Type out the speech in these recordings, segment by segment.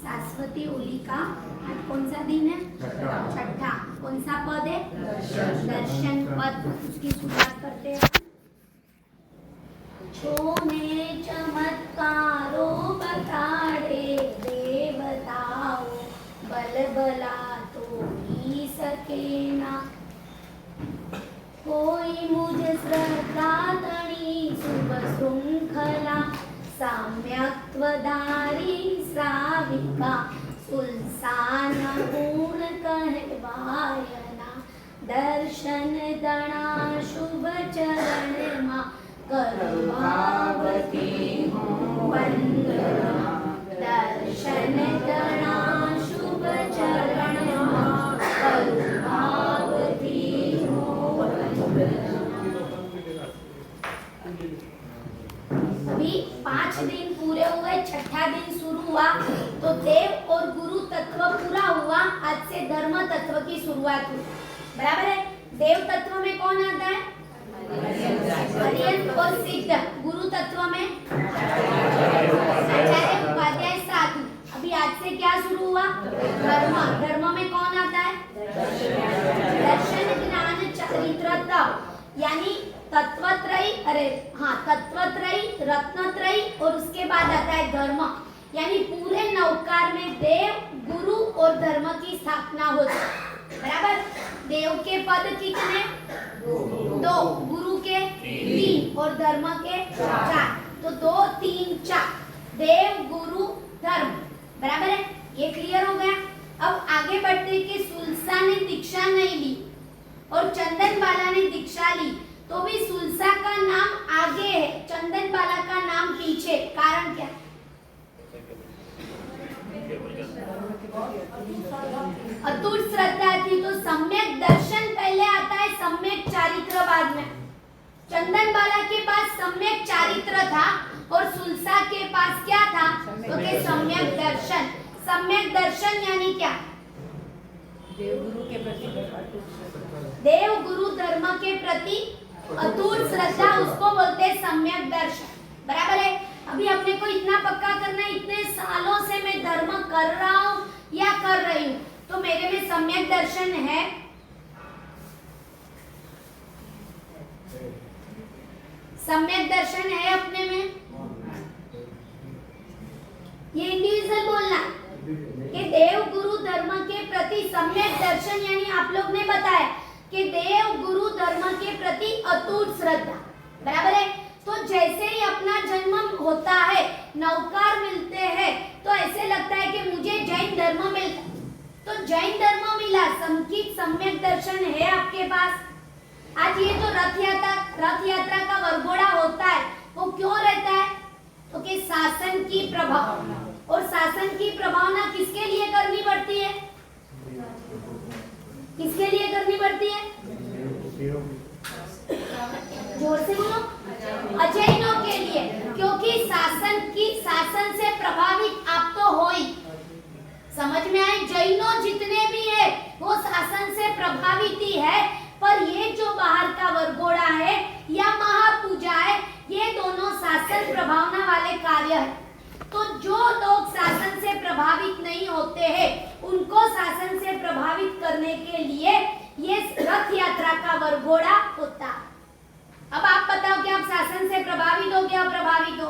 शाश्वती होलिका। आज कौन सा दिन है? छठा। कौन सा पद है? दर्शन पद। उसकी शुरुआत करते हैं। छोने चमत्कारो बताड़े देवताओ, बल बला तो ही सके ना। कोई मुझे श्रद्धा तणी शुभ श्रृंखला, साम्यत्वधारी श्राविका सुल्सान गुण कहवायना। दर्शन दणा शुभ चरण मा, करुणावती हूँ वंदना। दर्शन दणा शुभ चरण मा, करुणावती हूँ वंदना। अभी 5 दिन पूरे हुए, छठा दिन शुरू हुआ तो देव और गुरु तत्व पूरा हुआ। आज से धर्म तत्व की शुरुआत हुई। बराबर है। देव तत्व में कौन आता है? अर्यन और सिद्ध। गुरु तत्व में आचार्य उपाध्याय साधु। अभी आज से क्या शुरू हुआ? धर्म। धर्म में कौन आता है? दर्शन ज्ञान चरित्र, यानी तत्वत्रयी। तत्वत्रयी, रत्नत्रयी और उसके बाद आता है धर्म। यानी पूरे नवकार में देव, गुरु और धर्म की स्थापना होती है। बराबर। देव के पद कितने? 2, गुरु के 3 और धर्म के 4। तो 2, 3, 4 देव, गुरु, धर्म। बराबर है। ये क्लियर हो गया। अब आगे बढ़ते कि सुलसा ने दीक्षा नहीं ली और चंदन बाला ने दीक्षा ली, तो भी सुलसा का नाम आगे है, चंदन बाला का नाम पीछे। कारण क्या? अतुट श्रद्धा थी तो सम्यक दर्शन पहले आता है, सम्यक चारित्र बाद में। चंदन बाला के पास सम्यक चारित्र था और सुलसा के पास क्या था? तो के सम्यक दर्शन। सम्यक दर्शन यानी क्या? देव गुरु धर्म के प्रति अतुट श्रद्धा, उसको बोलते हैं सम्यक दर्शन। बराबर है। अभी अपने को इतना पक्का करना है, इतने सालों से मैं धर्म कर रहा हूँ या कर रही हूँ, तो मेरे में सम्यक दर्शन है। सम्यक दर्शन है अपने में। ये इंडिविजुअल बोलना कि देव गुरु धर्म के प्रति सम्यक दर्शन, यानी आप लोग ने बताया कि देव गुरु धर्म के प्रति अतुट श्रद्धा। बराबर है। तो जैसे ही अपना जन्म होता है, नवकार मिलते हैं, तो ऐसे लगता है कि मुझे जैन धर्म मिलता। तो जैन धर्म मिला, संकीत सम्यक दर्शन है आपके पास। आज ये जो रथ यात्रा का वरघोड़ा होता है, वो क्यों रहता है? तो कि शासन की प्रभावना। और शासन की प्रभावना किसके लिए करनी पड़ती है? किसके लिए करनी पड़ती है? जोर से बोलो। अजैनों के लिए। क्योंकि शासन से प्रभावित आप तो हो ही। समझ में आए? जैनों जितने भी है वो शासन से प्रभावित ही है, पर ये जो बाहर का वरघोड़ा है या महापूजा है, ये दोनों शासन प्रभावना वाले कार्य है। तो जो लोग शासन से प्रभावित नहीं होते हैं, उनको शासन से प्रभावित करने के लिए ये रथ यात्रा का वरघोड़ा होता है। अब आप बताओ कि आप शासन से प्रभावित हो क्या अप्रभावित हो?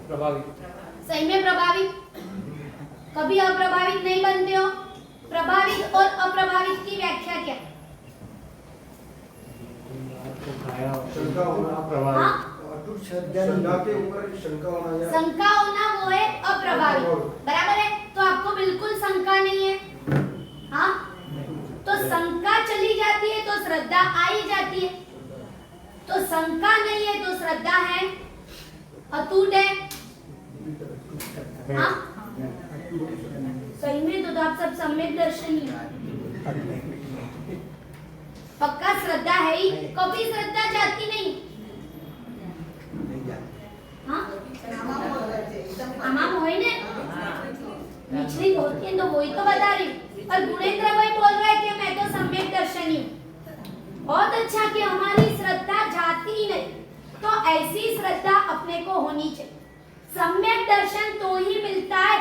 प्रभावित। सही में प्रभावित। कभी अप्रभावित नहीं बनते हो। प्रभावित और अप्रभावित की व्याख्या क्या? शंका होना प्रभावित। शंका होना वो है अप्रभावित। बराबर है। तो आपको बिल्कुल शंका नहीं है। हाँ, तो शंका चली जाती है तो श्रद्धा आ ही जाती है। तो शंका नहीं है तो श्रद्धा है, अतूट है। हाँ, सही में तो आप सब सम्यक दर्शन ही पक्का श्रद्धा है ही। कभी श्रद्धा जाती नहीं। हाँ, आमाम होई ने निचली होती है तो वही तो बता रही हूँ। और गुणेंद्र भाई बोल रहे हैं कि मैं तो सम्यक दर्शनी हूँ। बहुत अच्छा कि हमारी श्रद्धा जाती ही नहीं। तो ऐसी श्रद्धा अपने को होनी चाहिए। सम्यक दर्शन तो ही मिलता है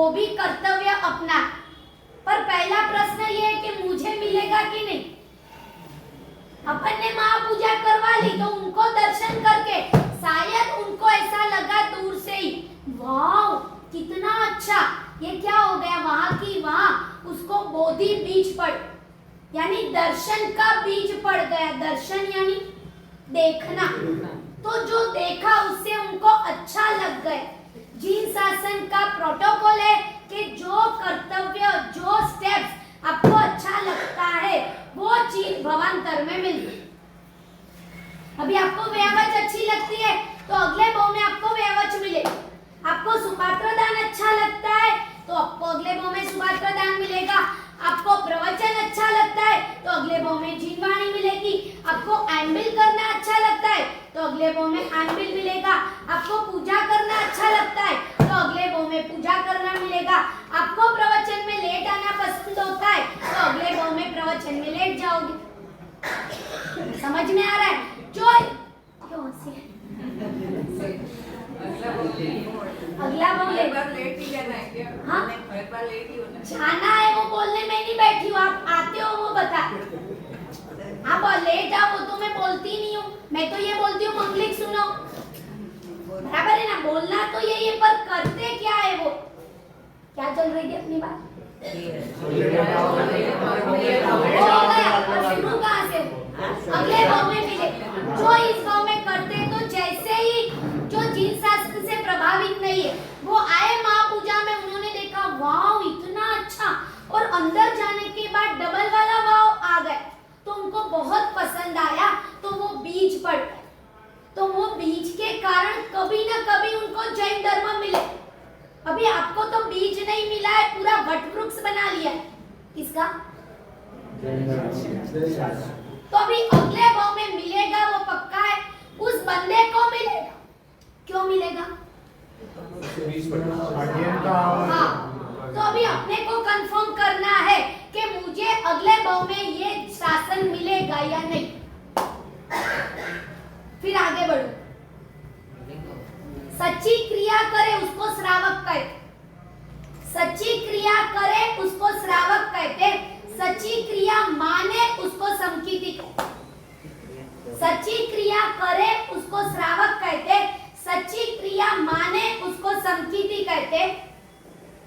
वो भी कर्तव्य अपना। पर पहला प्रश्न ये है कि मुझे मिलेगा कि नहीं। अपन ने महापूजा करवा ली तो उनको दर्शन करके शायद उनको ऐसा लगा दूर से ही, वाह कितना अच्छा, ये क्या हो गया, वहां की वहां उसको बोधि बीज पड़, यानी दर्शन का बीज पड़ गया। दर्शन यानी देखना, तो जो देखा उससे उनको अच्छा लग गए। जीन शासन का प्रोटोकॉल है कि जो कर्तव्य, जो स्टेप्स आपको अच्छा लगता है वो चीज भवांतर में मिलती। अभी आपको व्यावच अच्छी लगती है तो अगले भाव में आपको व्यावच मिले। आपको सुपात्र दान अच्छा लगता है तो आपको अगले भाव में सुपात्र दान मिलेगा। आपको प्रवचन अच्छा लगता है तो अगले भाव में जीववाणी मिलेगी। आपको एम्बिल करना अच्छा लगता है तो अगले भाव में एम्बिल मिलेगा। आपको पूजा करना अच्छा लगता है तो अगले भाव में पूजा करना मिलेगा। आपको प्रवचन में लेट आना पसंद होता है तो अगले भाव में प्रवचन में लेट जाओगे। समझ में आ रहा है? जो क्यों अगला बोले लेट ही जाना है क्या? हाँ? हर बार लेट ही होना है। जाना है वो बोलने में नहीं बैठी हूँ, आप आते हो वो बता। आप लेट आओ वो तो मैं बोलती नहीं हूँ, मैं तो ये बोलती हूँ मंगलिक सुनो, बराबर है ना। बोलना तो यही है पर करते क्या है वो, क्या चल रही थी अपनी बात? शुरू कहाँ से? अगले भाव में मिले। जो इस भाव में करते तो जैसे ही जो जीन शास्त्र से प्रभावित नहीं है वो आए महापूजा में, उन्होंने देखा वाव इतना अच्छा, और अंदर जाने के बाद डबल वाला वाव आ गए तो उनको बहुत पसंद आया, तो वो बीज पड़ गए। तो वो बीज के कारण कभी ना कभी उनको जैन धर्म मिले। अभी आपको तो बीज नहीं मिला है, पूरा वटवृक्ष बना लिया है। किसका? तो अभी अगले भाव में मिलेगा वो पक्का है, उस बंदे को मिलेगा। क्यों मिलेगा? हाँ, तो अभी अपने को कंफर्म करना है कि मुझे अगले भाव में ये शासन मिलेगा या नहीं। फिर आगे बढ़ो। सच्ची क्रिया करे उसको श्रावक कहते। सच्ची क्रिया करे उसको श्रावक कहते। सच्ची क्रिया माने उसको समकीर्ति कहते। सच्ची क्रिया करे उसको श्रावक कहते, सच्ची क्रिया माने उसको समकीर्ति कहते,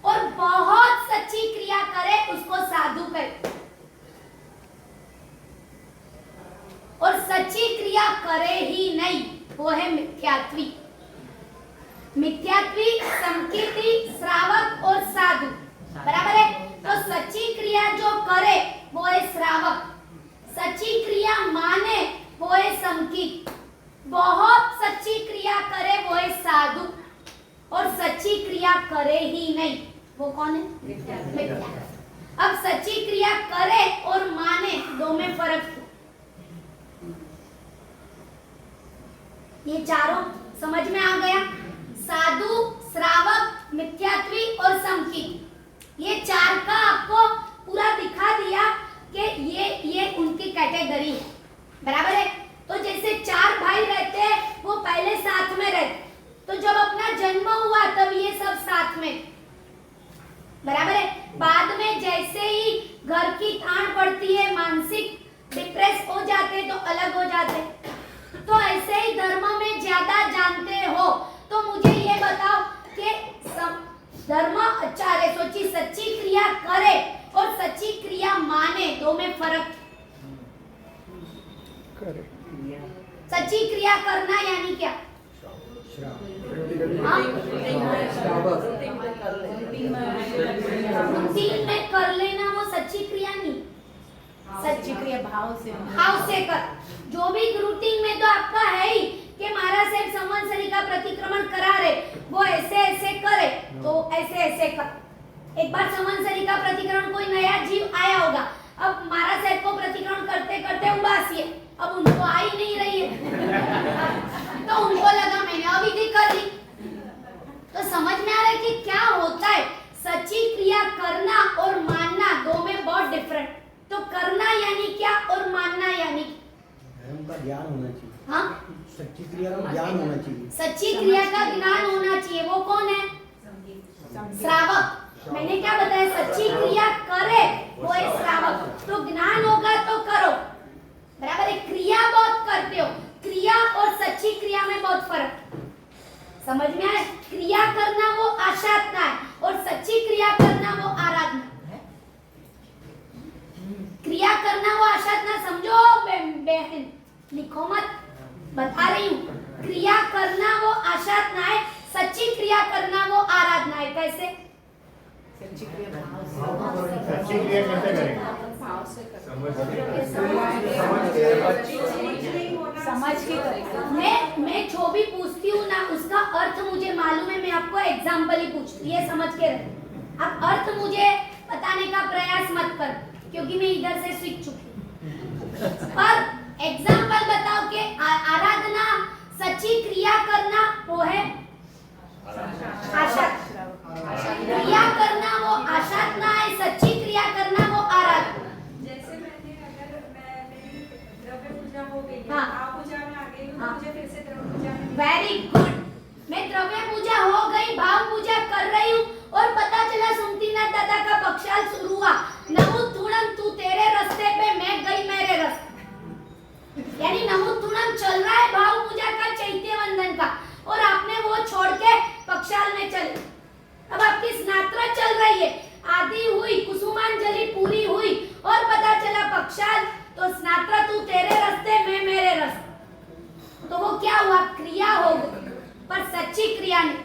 और बहुत सच्ची क्रिया करे उसको साधु कहते। और सच्ची क्रिया करे ही नहीं वो है मिथ्यात्वी। मिथ्यात्वी, समकीर्ति, श्रावक और साधु, बराबर है। तो सच्ची क्रिया जो करे वो है श्रावक, सच्ची क्रिया माने वो है समकीर्ति, बहुत सच्ची क्रिया करे वो है साधु, और सच्ची क्रिया करे ही नहीं वो कौन है? मिथ्या। अब सच्ची क्रिया करे और माने दो में फर्क। ये चारों समझ में आ गया? साधु, श्रावक, मिथ्यात्वी और समकीर्ति, ये चार का आपको पूरा दिखा दिया कि ये उनकी कैटेगरी है, बराबर है। तो जैसे चार भाई रहते हैं वो पहले साथ में रहते, तो जब अपना जन्म हुआ तब ये सब साथ में, बराबर है। बाद में जैसे ही घर की तान पड़ती है, मानसिक डिप्रेस हो जाते तो अलग हो जाते। तो ऐसे ही धर्म में ज्यादा जानते हो तो मुझे ये बताओ कि धर्म अच्छा है, सोची सच्ची क्रिया करे और सच्ची क्रिया माने, दो में फर्क। सच्ची क्रिया करना यानी क्या? रूटीन में कर लेना वो सच्ची क्रिया नहीं। सच्ची क्रिया भाव से कर। जो भी रूटीन में तो आपका है ही कि महाराज साहब संवत्सरी का प्रतिक्रमण करा रहे, वो ऐसे ऐसे करे तो ऐसे ऐसे कर। एक बार संवत्सरी का प्रतिक्रमण कोई नया जीव आया होगा, अब महाराज साहब को प्रतिक्रमण करते करते उबासी है, अब उनको आ ही नहीं रही है तो उनको लगा मैंने अविधि कर ली। तो समझ में आ रहा है कि क्या होता है? सच्ची क्रिया करना और मानना दो में बहुत डिफरेंट। तो करना यानी क्या और मानना यानी धर्म का ज्ञान होना चाहिए। हाँ, सच्ची क्रिया का ज्ञान होना चाहिए। सच्ची क्रिया का ज्ञान होना चाहिए। वो कौन है? श्रावक। क्रिया में बहुत फर्क। समझ में आया? क्रिया करना वो आशातना है और सच्ची क्रिया करना वो आराधना है। क्रिया करना वो आशातना, समझो बहन, लिखो मत, बता रही हूँ। क्रिया करना वो आशातना है, सच्ची क्रिया करना वो आराधना है। कैसे? सच्ची क्रिया सच्ची क्रिया कैसे करेंगे? भाव से कर, समझ के करें। मैं जो भी पूछती हूँ ना उसका अर्थ मुझे मालूम है, मैं आपको एग्जाम्पल ही पूछती हूँ, ये समझ के रहे। आप अर्थ मुझे बताने का प्रयास मत कर, क्योंकि मैं इधर से सीख चुकी हूँ। पर एग्जाम्पल बताओ कि आराधना, सच्ची क्रिया करना वो है आशा। क्रिया करना वो आशातना है, सच्ची क्रिया करना वो आराधना। जैसे अगर मेरी द्रव्य पूजा हो गई है, हाँ। भाव पूजा में आ गई हूँ, हाँ। मुझे फिर से द्रव्य पूजा में वेरी गुड। मैं द्रव्य पूजा हो गई, भाव पूजा कर रही हूँ और पता चला सुमतीनाथ दादा का पक्षाल शुरू हुआ। नमुत्थुणम, तू तेरे रास्ते पे, मैं गई मेरे रास्ते। यानी नमुत्थुणम चल रहा है भाव पूजा का, चैत्य वंदन का, और आपने वो छोड़ के पक्षाल में चले। अब आपकी स्नात्रा चल रही है, आदि हुई, कुसुमांजलि पूरी हुई और पता चला पक्षाल, तो स्नात्रा तू तेरे रास्ते, मैं मेरे रास्ते। तो वो क्या हुआ? क्रिया हो गई, पर सच्ची क्रिया नहीं।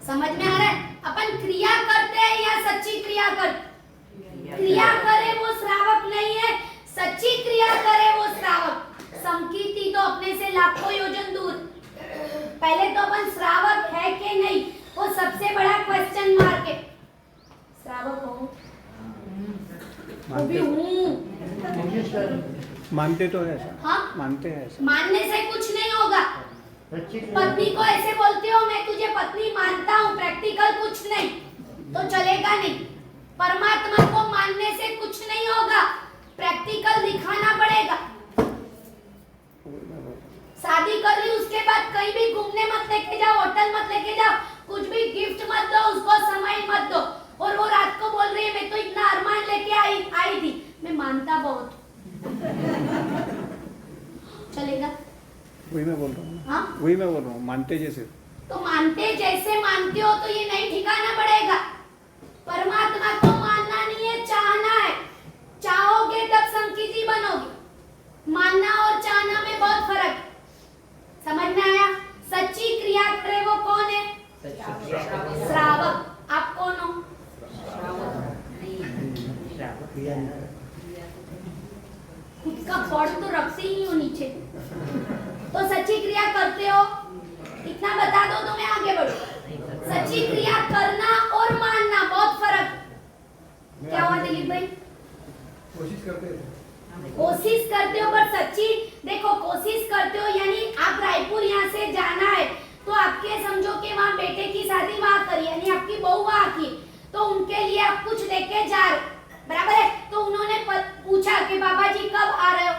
समझ में आ रहा है? अपन क्रिया करते हैं या सच्ची क्रिया करते? क्रिया करे वो श्रावक नहीं है, सच्ची क्रिया करे वो श्रावक। संकीर्ति तो अपने से लाखों योजन दूर। पहले तो अपन श्रावक है कि नहीं, वो सबसे बड़ा क्वेश्चन मार्क है। श्रावक हो, वो भी हूँ। मानते तो है ऐसा, हाँ? मानते हैं ऐसा। मानने से कुछ नहीं होगा। सच्ची क्रिया पत्नी को ऐसे बोलते हो, मैं तुझे पत्नी मानता हूँ, प्रैक्टिकल कुछ नहीं, तो चलेगा नहीं। परमात्मा को मानने से कुछ नहीं होगा, प्रैक्टिकल दिखाना पड़ेगा। शादी कर ली, उसके बाद कहीं भी घूमने मत लेके जाओ, होटल मत लेके जाओ, कुछ भी गिफ्ट मत दो उसको, समय मत दो, और वो रात को बोल रही है मैं तो इतना अरमान लेके आई थी, मैं मानता बहुत। चलेगा? वही मैं बोल रहा हूँ। हाँ? वही मैं बोल रहा हूँ, मानते जैसे। तो मानते जैसे मानते हो तो ये नहीं ठिकाना पड़ेगा। परमात्मा को मानना नहीं है, चाहना है। चाहोगे तब संकीर्ति बनोगे। मानना और चाहना में बहुत फर्क है। समझ में आया? सच्ची क्रिया करे वो कौन है? श्रावक। आप कौन हो? क्रिया नहीं। खुद का पॉट तो रखते ही नहीं हो नीचे। तो सच्ची क्रिया करते हो, इतना बता दो तो मैं आगे बढ़ूं। सच्ची क्रिया करना और मानना बहुत फर्क। क्या हुआ दिलीप भाई? कोशिश करते हैं। कोशिश करते हो, पर सच्ची देखो, कोशिश करते हो यानी आप रायपुर यहाँ से जाना है, तो आपके समझो कि वहाँ बेटे की शादी वहाँ करी, यानी आपकी बहू वहाँ की, तो उनके लिए आप कुछ लेके जा रहे, बराबर है? तो उन्होंने पूछा कि बाबा जी कब आ रहे हो,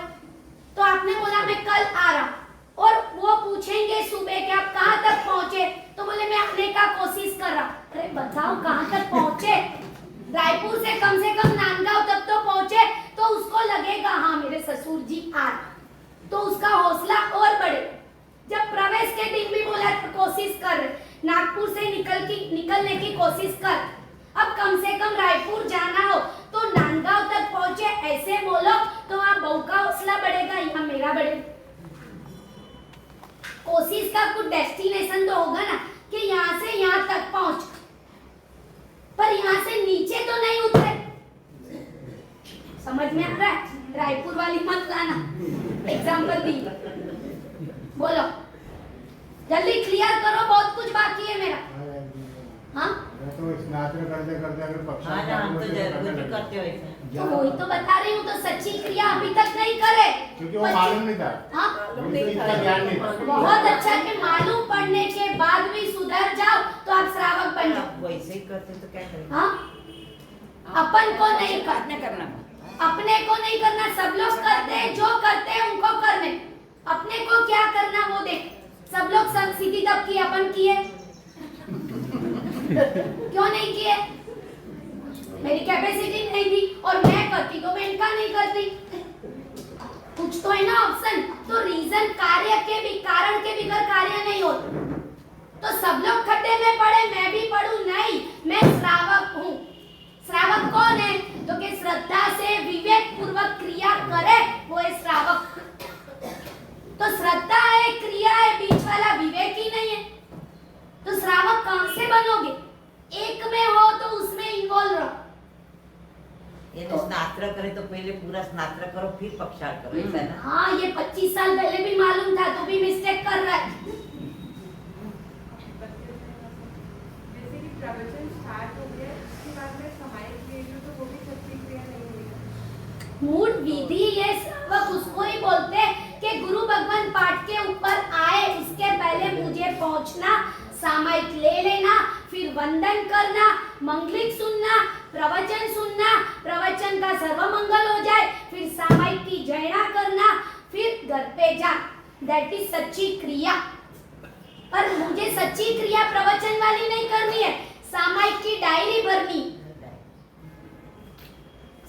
तो आपने बोला मैं कल आ रहा हूँ, और वो पूछेंगे सुबह कि आप कहाँ तक पहुँचे, तो बोले मैं आने का कोशिश कर रहा हूँ। अरे बताओ कहाँ तक पहुँचे? रायपुर से कम नांदगांव तक तो पहुँचे, तो उसको लगेगा हाँ मेरे ससुर जी आ रहे, तो उसका हौसला और बढ़े। जब प्रवेश के दिन भी बोला तो कोशिश कर, नागपुर से निकलने की कोशिश कर, अब कम से कम रायपुर जाना हो तो नांदगांव तक पहुंचे, ऐसे बोलो तो वहाँ बहू का हौसला बढ़ेगा, यहाँ मेरा बढ़ेगा। कोशिश का कुछ डेस्टिनेशन तो होगा ना कि यहाँ से यहाँ तक पहुंच, पर यहाँ से नीचे तो नहीं उतरे। समझ में आ रहा है? रायपुर वाली मत लाना, एग्जाम्पल दी। बोलो जल्दी क्लियर करो, बहुत कुछ बाकी है मेरा। हाँ? तो स्नातक करते करते अगर पक्षा तो वही तो बता रही हूँ, तो सच्ची क्रिया अभी तक नहीं करे, क्योंकि वो मालूम नहीं था। हाँ? उनको इतना ज्ञान नहीं था। बहुत अच्छा कि मालूम पड़ने के बाद भी सुधर जाओ तो आप श्रावक बन जाओ। वैसे ही करते तो क्या करें? हाँ? अपन को नहीं करना, अपने को नहीं करना, सब लोग करते हैं, जो करते हैं उनको करने, अपने को क्या करना वो देख। सब लोग सीधी तब किए, अपन किए क्यों नहीं किए? मेरी कैपेसिटी नहीं थी, और मैं करती तो मैं इनका नहीं करती। कुछ तो है ना ऑप्शन। तो रीजन कारण के बिगर कार्य नहीं होता। तो सब लोग खड्डे में पड़े, मैं भी पढ़ूं? नहीं, मैं श्रावक हूँ। श्रावक कौन है? तो कि श्रद्धा से विवेक पूर्वक क्रिया करे वो है श्रावक। तो श्रद्धा है, क्रिया है, बीच वाला विवेक ही नहीं है। तो श्रावक कहां से बनोगे? एक में हो तो उसमें इन्वॉल्व रहो। ये तो स्नात्र करे तो पहले पूरा स्नात्र करो फिर पक्षार करो, ऐसा है ना? हाँ, ये 25 साल पहले भी मालूम था तो भी मिस्टेक कर रहा है। जैसे कि प्रवचन स्टार्ट हो गया उसके बाद में समाहित ले लो तो वो भी सच्ची क्रिया नहीं होगी। मूल विधि ये श्रावक उसको ही बोलते हैं कि गुरु भगवान पाठ के ऊपर आए उसके पहले मुझे पहुंचना, सामायिक ले लेना, फिर वंदन करना, मंगलिक सुनना, प्रवचन सुनना, प्रवचन का सर्वमंगल हो जाए, फिर सामायिक की जयना करना, फिर घर पे जा। दैट इज सच्ची क्रिया। पर मुझे सच्ची क्रिया प्रवचन वाली नहीं करनी है, सामायिक की डायरी भरनी।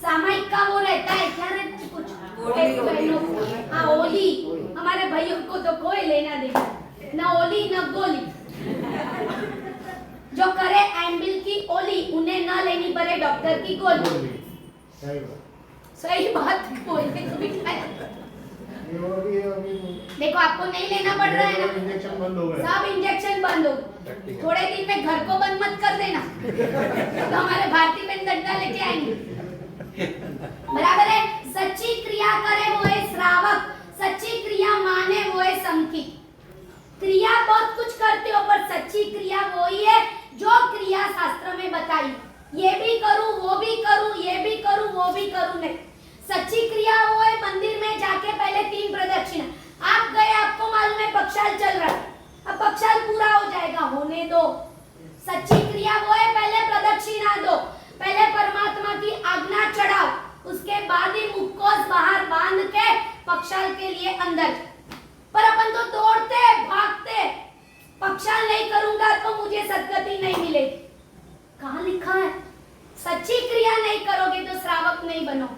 सामायिक का वो रहता है, क्या रहता है कुछ हाँ, ओली। हमारे भाइयों को तो कोई लेना देना ना ओली ना गोली। जो करे एम्बिल की ओली उन्हें ना लेनी पड़े डॉक्टर की गोली। सही बात बोलते तुम। देखो आपको नहीं लेना पड़ रहा है ना, इंजेक्शन बंद हो गया। सब इंजेक्शन बंद हो। थोड़े दिन में घर को बंद मत कर देना तो हमारे भारतीय बहन डंडा लेके आएंगे। बराबर है। सच्ची क्रिया करे वो है श्रावक, सच्ची क्रिया माने वो है संकित। क्रिया बहुत कुछ करते हो पर सच्ची क्रिया वो ही है जो क्रिया शास्त्र में बताई। ये भी करूं, वो भी करूं, ये भी करूं, वो भी करूं नहीं। सच्ची क्रिया वो है मंदिर में जाके पहले 3 प्रदक्षिणा। आप गए, आपको मालूम है पक्षाल चल रहा है, अब पक्षाल पूरा हो जाएगा, होने दो। सच्ची क्रिया वो है पहले प्रदक्षिणा दो, पहले परमात्मा की आज्ञा चढ़ाओ, उसके बाद ही मुक्कोस बाहर बांध के पक्षाल के लिए अंदर। पर अपन तो दौड़ते भागते, पक्षाल नहीं करूंगा तो मुझे सद्गति नहीं मिलेगी। कहाँ लिखा है? सच्ची क्रिया नहीं करोगे तो श्रावक नहीं बनो।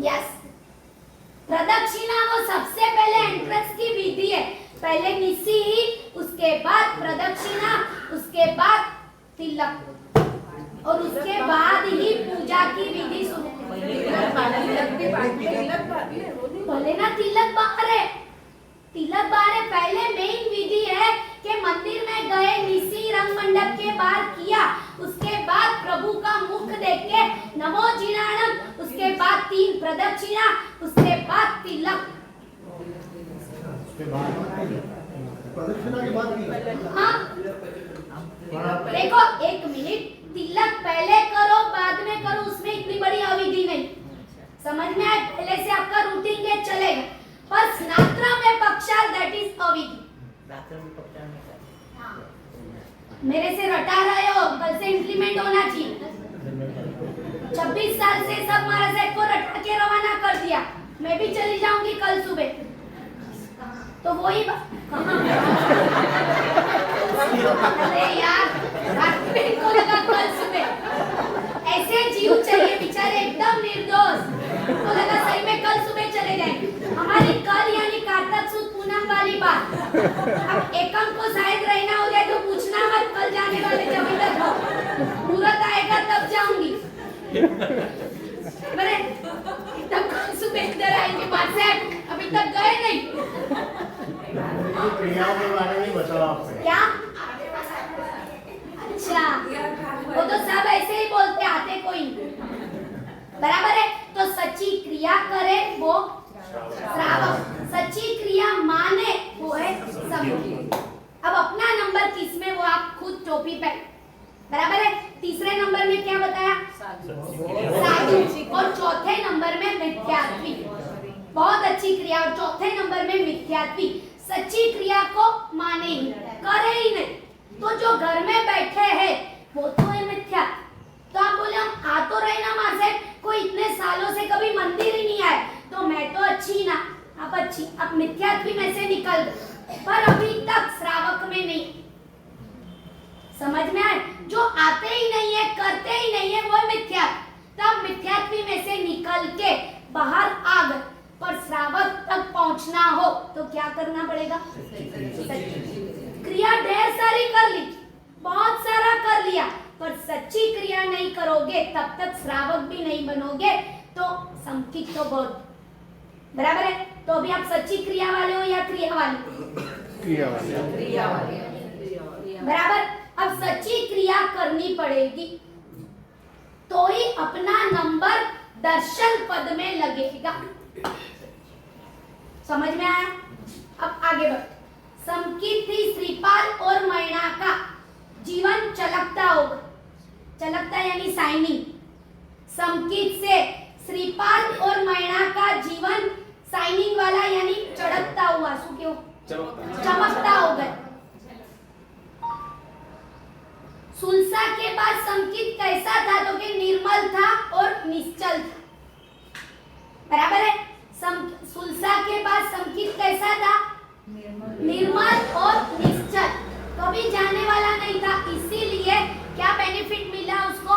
यस, प्रदक्षिणा वो सबसे पहले एंट्रेंस की विधि है। पहले निसी ही, उसके बाद प्रदक्षिणा, उसके बाद तिलक और उसके बाद ही पूजा की विधि शुरू। बोले ना तिलक बाहर है, तिलक बाहर है। पहले मेन विधि है कि मंदिर में गए, निसी रंग मंडप के बाहर किया, उसके बाद प्रभु का मुख देख के नमो जिनाणम, उसके बाद 3 प्रदक्षिणा, उसके बाद तिलक। प्रदक्षिणा के बाद भी हाँ देखो, 1 मिनट, तिलक पहले करो बाद में करो, उसमें इतनी बड़ी अविधि नहीं। समझ में आए? पहले से आपका रूटीन के चलेगा। पर स्नात्र में पक्षाल दैट इज अविधि। मेरे से रटा रहे हो, कल से इंप्लीमेंट होना चाहिए। 26 साल से सब महाराज को रटा के रवाना कर दिया, मैं भी चली जाऊंगी कल सुबह। तो वही अरे यार, को लगा कल सुबह ऐसे जीव चाहिए बेचारे एकदम निर्दोष, तो लगा सही में कल सुबह चले जाएंगे। हमारी कल यानी कार्तिक सुद पूनम वाली बात। अब एकम को शायद रहना हो जाए तो पूछना मत, कल जाने वाले जब तक हो, मुहूर्त आएगा तब जाऊंगी। बरे तब कल सुबह इधर आएंगे बात से, अभी तक गए नहीं। क्रियाओं के बारे में बताओ आपने। क्या? अच्छा, वो तो सब ऐसे ही बोलते, आते कोई बराबर है। तो सच्ची क्रिया करे वो श्रावक, सच्ची क्रिया माने वो है संकित। अब अपना नंबर किसमें वो आप खुद टोपी पे, बराबर है। तीसरे नंबर में क्या बताया? साधु। और चौथे नंबर में मिथ्यात्वी। बहुत अच्छी क्रिया। और चौथे नंबर में मिथ्यात्वी, सच्ची क्रिया को माने ही, करे ही नहीं। तो जो घर में बैठे हैं वो तो है मिथ्या। तो आप बोले हम आ तो रहे ना माँ से, कोई इतने सालों से कभी मंदिर ही नहीं आए, तो मैं तो अच्छी ना। आप अच्छी, अब मिथ्यात्वी में से निकल गए, पर अभी तक श्रावक में नहीं। समझ में आए? जो आते ही नहीं है, करते ही नहीं है, वो मिथ्या। तब मिथ्यात्वी में से निकल के बाहर आ गए, पर श्रावक तक पहुंचना हो तो क्या करना पड़ेगा? क्रिया ढेर सारी कर ली, बहुत सारा कर लिया, पर सच्ची क्रिया नहीं करोगे तब तक श्रावक भी नहीं बनोगे, तो संकित तो बहुत बराबर है। तो अभी आप सच्ची क्रिया वाले हो या क्रिया वाले? क्रिया वाले। बराबर। अब सच्ची क्रिया करनी पड़ेगी तो ही अपना नंबर दर्शन पद में लगेगा। समझ में आया? अब आगे बढ़। संकित थी श्रीपाल और मैना का जीवन चलकता होगा, चलकता यानी साइनिंग। संकित से श्रीपाल और मैना का जीवन साइनिंग वाला यानी चढ़कता हुआ, सु क्यों चमकता हो गया। सुलसा के बाद संकित कैसा था? तो कि निर्मल था और निश्चल था, बराबर है। सुलसा के बाद संकित कैसा था? निर्मल और निश्चल, कभी जाने वाला नहीं था। इसीलिए क्या बेनिफिट मिला उसको?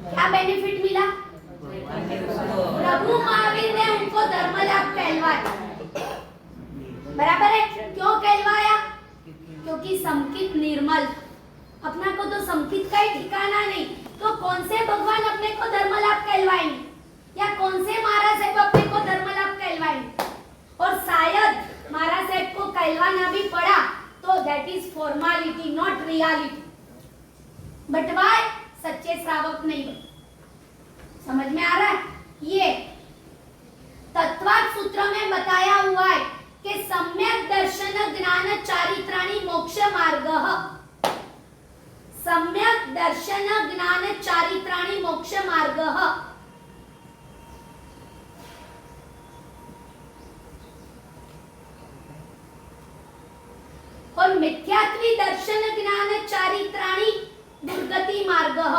क्या बेनिफिट मिला? प्रभु महावीर ने उनको धर्मलाभ कहलवाया, बराबर है। क्यों कहलवाया? क्योंकि संकित निर्मल, अपना को तो संकित का ही ठिकाना नहीं, तो कौन से भगवान अपने को धर्मलाभ कहलवाएंगे या कौन से महाराज साहब अपने को धर्मलाभ कहलवाएंगे? और शायद महाराज साहब को कहलवाना भी पड़ा तो that is formality not reality, but why सच्चे श्रावक नहीं बने। समझ में आ रहा है? ये तत्वार्थ सूत्र में बताया हुआ है कि सम्यक दर्शन ज्ञान चारित्राणि मोक्ष मार्गः, सम्यक दर्शन ज्ञान चारित्राणि मोक्ष मार्गः। और मिथ्यात्वी दर्शन ज्ञान चारित्राणि दुर्गति मार्गः।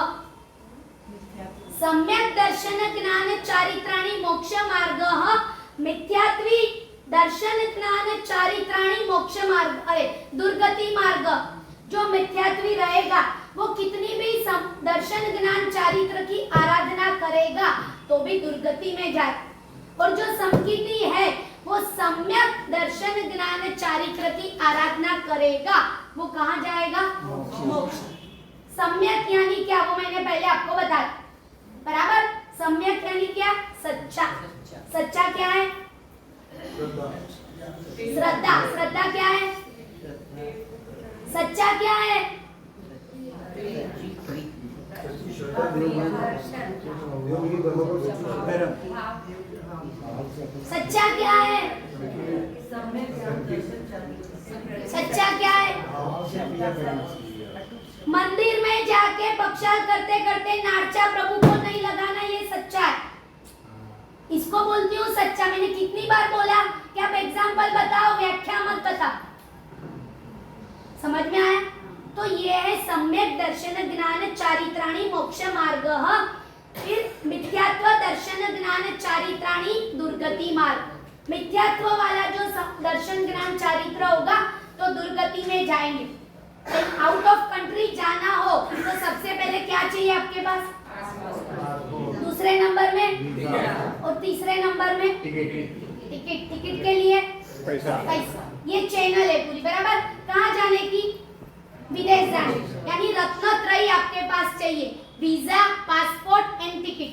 सम्यक दर्शन ज्ञान चारित्राणि मोक्ष मार्गः, मिथ्यात्वी दर्शन ज्ञान चारित्राणि मोक्ष मार्ग, अरे दुर्गति मार्ग। जो मिथ्यात्वी रहेगा वो कितनी भी दर्शन ज्ञान चारित्र की आराधना करेगा तो भी दुर्गति में जाए, और जो संकिती है वो सम्यक दर्शन ज्ञान चारित्र की आराधना करेगा, वो कहाँ जाएगा? मोक्ष। सम्यक यानी क्या? वो मैंने पहले आपको बताया, बराबर। सम्यक यानी क्या? सच्चा। सच्चा क्या है? श्रद्धा। श्रद्धा क्या है? सच्चा क्या है? सच्चा क्या है? सच्चा क्या है? मंदिर में जाके पक्षाल करते करते नार्चा प्रभु को नहीं लगाना, ये सच्चा है। इसको बोलती हूँ सच्चा। मैंने कितनी बार बोला कि आप एग्जाम्पल बताओ, व्याख्या मत बता। समझ में आया? तो ये है सम्यक दर्शन ज्ञान चारित्राणि मोक्ष मार्गः। फिर मिथ्यात्व दर्शन ज्ञान चारित्राणि दुर्गति मार्ग। मिथ्यात्व वाला जो दर्शन ज्ञान चारित्र होगा तो दुर्गति में जाएंगे। आउट ऑफ कंट्री जाना हो तो सबसे पहले क्या चाहिए आपके पास? दूसरे नंबर में और तीसरे नंबर में टिकट। टिकट के लिए पैसा। ये चैनल है पूरी, बराबर। कहाँ जाने की? विदेश जाने, यानी रत्नत्रयी आपके पास चाहिए, वीजा, पासपोर्ट एंड टिकट,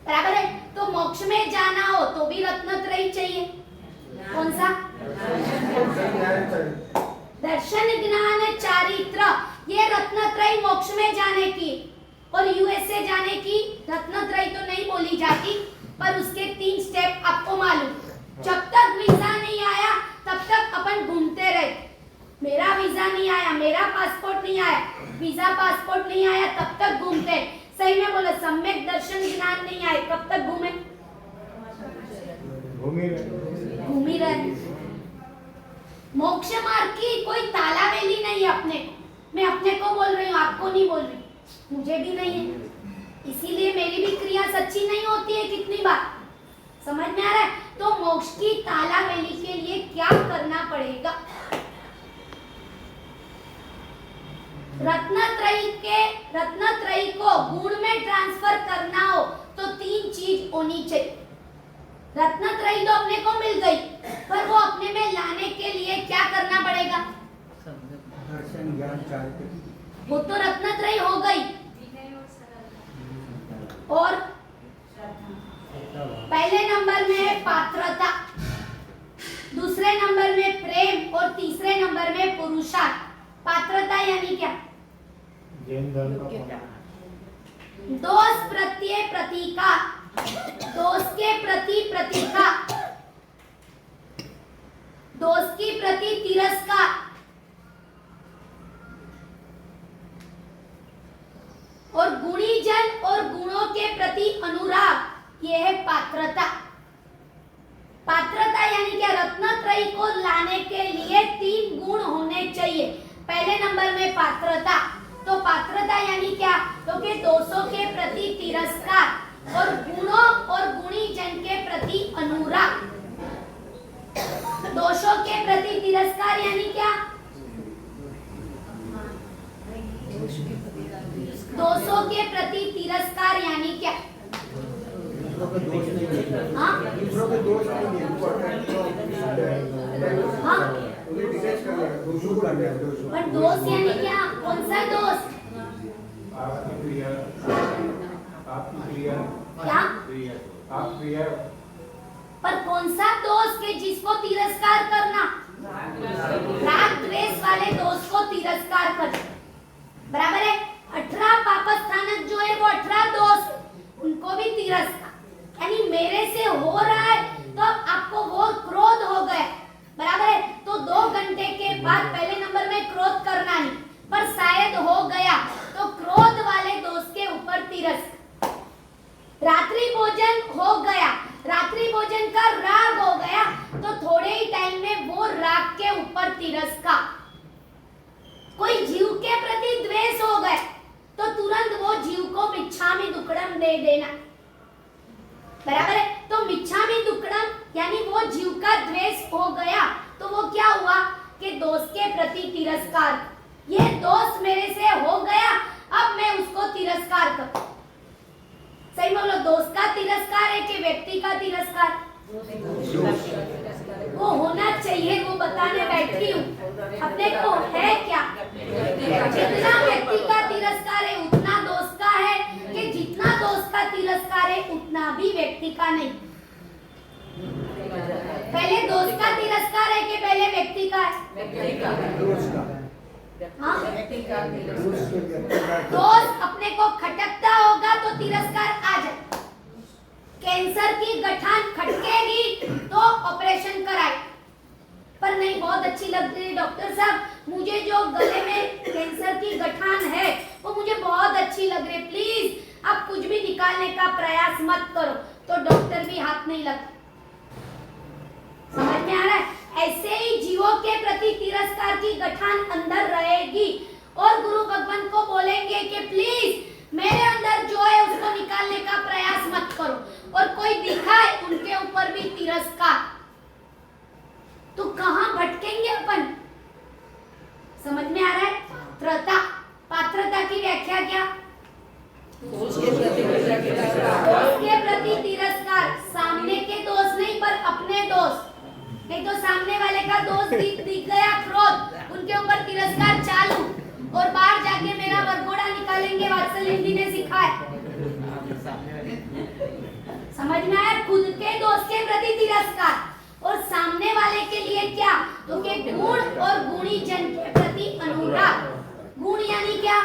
बराबर है। तो मोक्ष में जाना हो तो भी रत्नत्रयी चाहिए। कौन सा? दर्शन ज्ञान चारित्र, ये रत्नत्रयी मोक्ष में जाने की। और यूएसए जाने की रत्नत्रयी तो नहीं बोली जाती, पर उसके 3 स्टेप आपको मालूम। जब तक वीजा नहीं आया तब तक अपन घूमते रहे। मेरा वीजा नहीं आया, मेरा पासपोर्ट नहीं आया, वीजा पासपोर्ट नहीं आया, तब तक घूमते। सही में बोला, सम्यक दर्शन ज्ञान नहीं आए कब तक घूमे? घूम ही रहे। मोक्ष मार्ग की कोई तालावेली नहीं है अपने को। मैं अपने को बोल रही हूँ, आपको नहीं बोल रही, मुझे भी नहीं है। इसीलिए मेरी भी क्रिया सच्ची नहीं होती है कितनी बार। समझ में आ रहा है? तो मोक्ष की तालावेली के लिए क्या करना पड़ेगा? रत्नत्रयी को गुण में ट्रांसफर करना हो तो 3 चीज होनी चाहिए। रत्नत्रयी तो अपने को मिल गई, पर वो अपने में लाने के लिए क्या करना पड़ेगा? दर्शन ज्ञान चारित्र। वो तो रत्नत्रयी हो गई। और पहले नंबर में है पात्रता, दूसरे नंबर में प्रेम और तीसरे नंबर में पुरुषार्थ। पात्रता यानी क्या? जैन धर्म का दोष प्रत्यय प्रतीका, दोष के प्रति प्रतीका, दोष की प्रति तिरस्कार और गुणीजन और गुणों के प्रति अनुराग, यह है पात्रता। पात्रता यानी क्या? रत्नत्रयी को लाने के लिए 3 गुण होने चाहिए। पहले नंबर में पात्रता, तो पात्रता यानी क्या? तो कि दोषों के प्रति तिरस्कार और गुणों और गुणीजन के प्रति अनुराग। दोषों के प्रति तिरस्कार यानी क्या? दोषों के प्रति तिरस्कार यानी क्या? दूसरों के दोष नहीं देते। हाँ? दूसरों के दोष नहीं देते। हाँ? उन्हें डिटेच कर रहे हैं, दोषों को करने हैं, दोषों। पर दोष यानी क्या? कौन सा दोष? आपकी क्रिया, आपकी क्रिया, क्या? आप क्रिया, पर कौन सा दोष के जिसको तिरस्कार करना? राग द्वेष वाले दोष को तिरस्कार करना। बराबर है? 18 पापस्थानक जो है वो 18 दोष, उनको भी तिरस्कार। यानी मेरे से हो रहा है तो आपको वो क्रोध हो गया, बराबर है? तो 2 घंटे के बाद पहले नंबर में क्रोध करना नहीं, पर शायद हो गया तो क्रोध वाले दोष के ऊपर तिरस्कार। रात्रि भोजन हो गया, रात्रि भोजन का राग हो गया तो थोड़े ही टाइम में वो राग के ऊपर तिरस्कार। कोई जीव के प्रति द्वेष हो गए तो तुरंत वो जीव को मिच्छामि दुक्कडम दे देना, बराबर है? तो मिच्छामि दुक्कडम यानी वो जीव का द्वेष हो गया तो वो क्या हुआ कि दोष के प्रति तिरस्कार। ये दोष मेरे से हो गया, अब मैं उसको तिरस्कार करूं। सही बोलो, दोष का तिरस्कार है कि व्यक्ति का तिरस्कार? वो होना चाहिए, वो बताने बैठी हूँ। अपने को है क्या? जितना व्यक्ति का तिरस्कार है उतना दोष का है, कि जितना दोष का तिरस्कार है उतना भी व्यक्ति का नहीं। पहले दोष का तिरस्कार है कि पहले व्यक्ति का है? दोष का। हाँ? दोष के व्यक्ति का। दोष अपने को खटकता होगा तो तिरस्कार आ जाए। कैंसर की गठान खटकेगी तो ऑपरेशन कराए, पर नहीं बहुत अच्छी लग रही है डॉक्टर साहब, मुझे जो गले में कैंसर की गठान है वो मुझे बहुत अच्छी लग रही है, प्लीज आप कुछ भी निकालने का प्रयास मत करो, तो डॉक्टर भी हाथ नहीं लगता। समझ में आ रहा है? ऐसे ही जीवों के प्रति तिरस्कार की गठान अंदर रहेगी और गुरु भगवान को बोलेंगे कि प्लीज मेरे अंदर जो है उसको निकालने का प्रयास मत करो, और कोई दिखाए उनके ऊपर भी तिरस्कार, तो कहां भटकेंगे अपन? समझ में आ रहा है? पात्रता, पात्रता की व्याख्या क्या? दोष के प्रति तिरस्कार, सामने के दोष नहीं पर अपने दोष। नहीं तो सामने वाले का दोष दिख गया, क्रोध, उनके ऊपर तिरस्कार चालू, और बाहर जाके मेरा वरघोड़ा निकालेंगे, वात्सल हिंदी ने सिखाया। समझ में आया? खुद के दोष के प्रति तिरस्कार और सामने वाले के लिए क्या? तो के गुण और गुणीजन के प्रति अनुराग। गुण यानी क्या?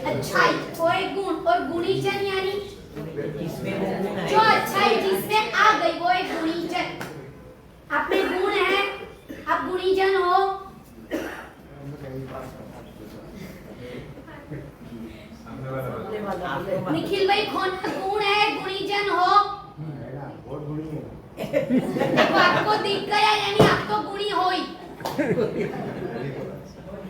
अच्छाई, कोई गुण, और गुणीजन यानी जिसमें वो गुण है, जो अच्छाई जिसमें आ गई वो एक गुणीजन। आप में गुण है, आप गुणीजन हो। निखिल भाई खोना गुण है, गुणीजन हो। बहुत गुणी है। देखो आपको दिख गया, यानी आप तो गुणी हो ही।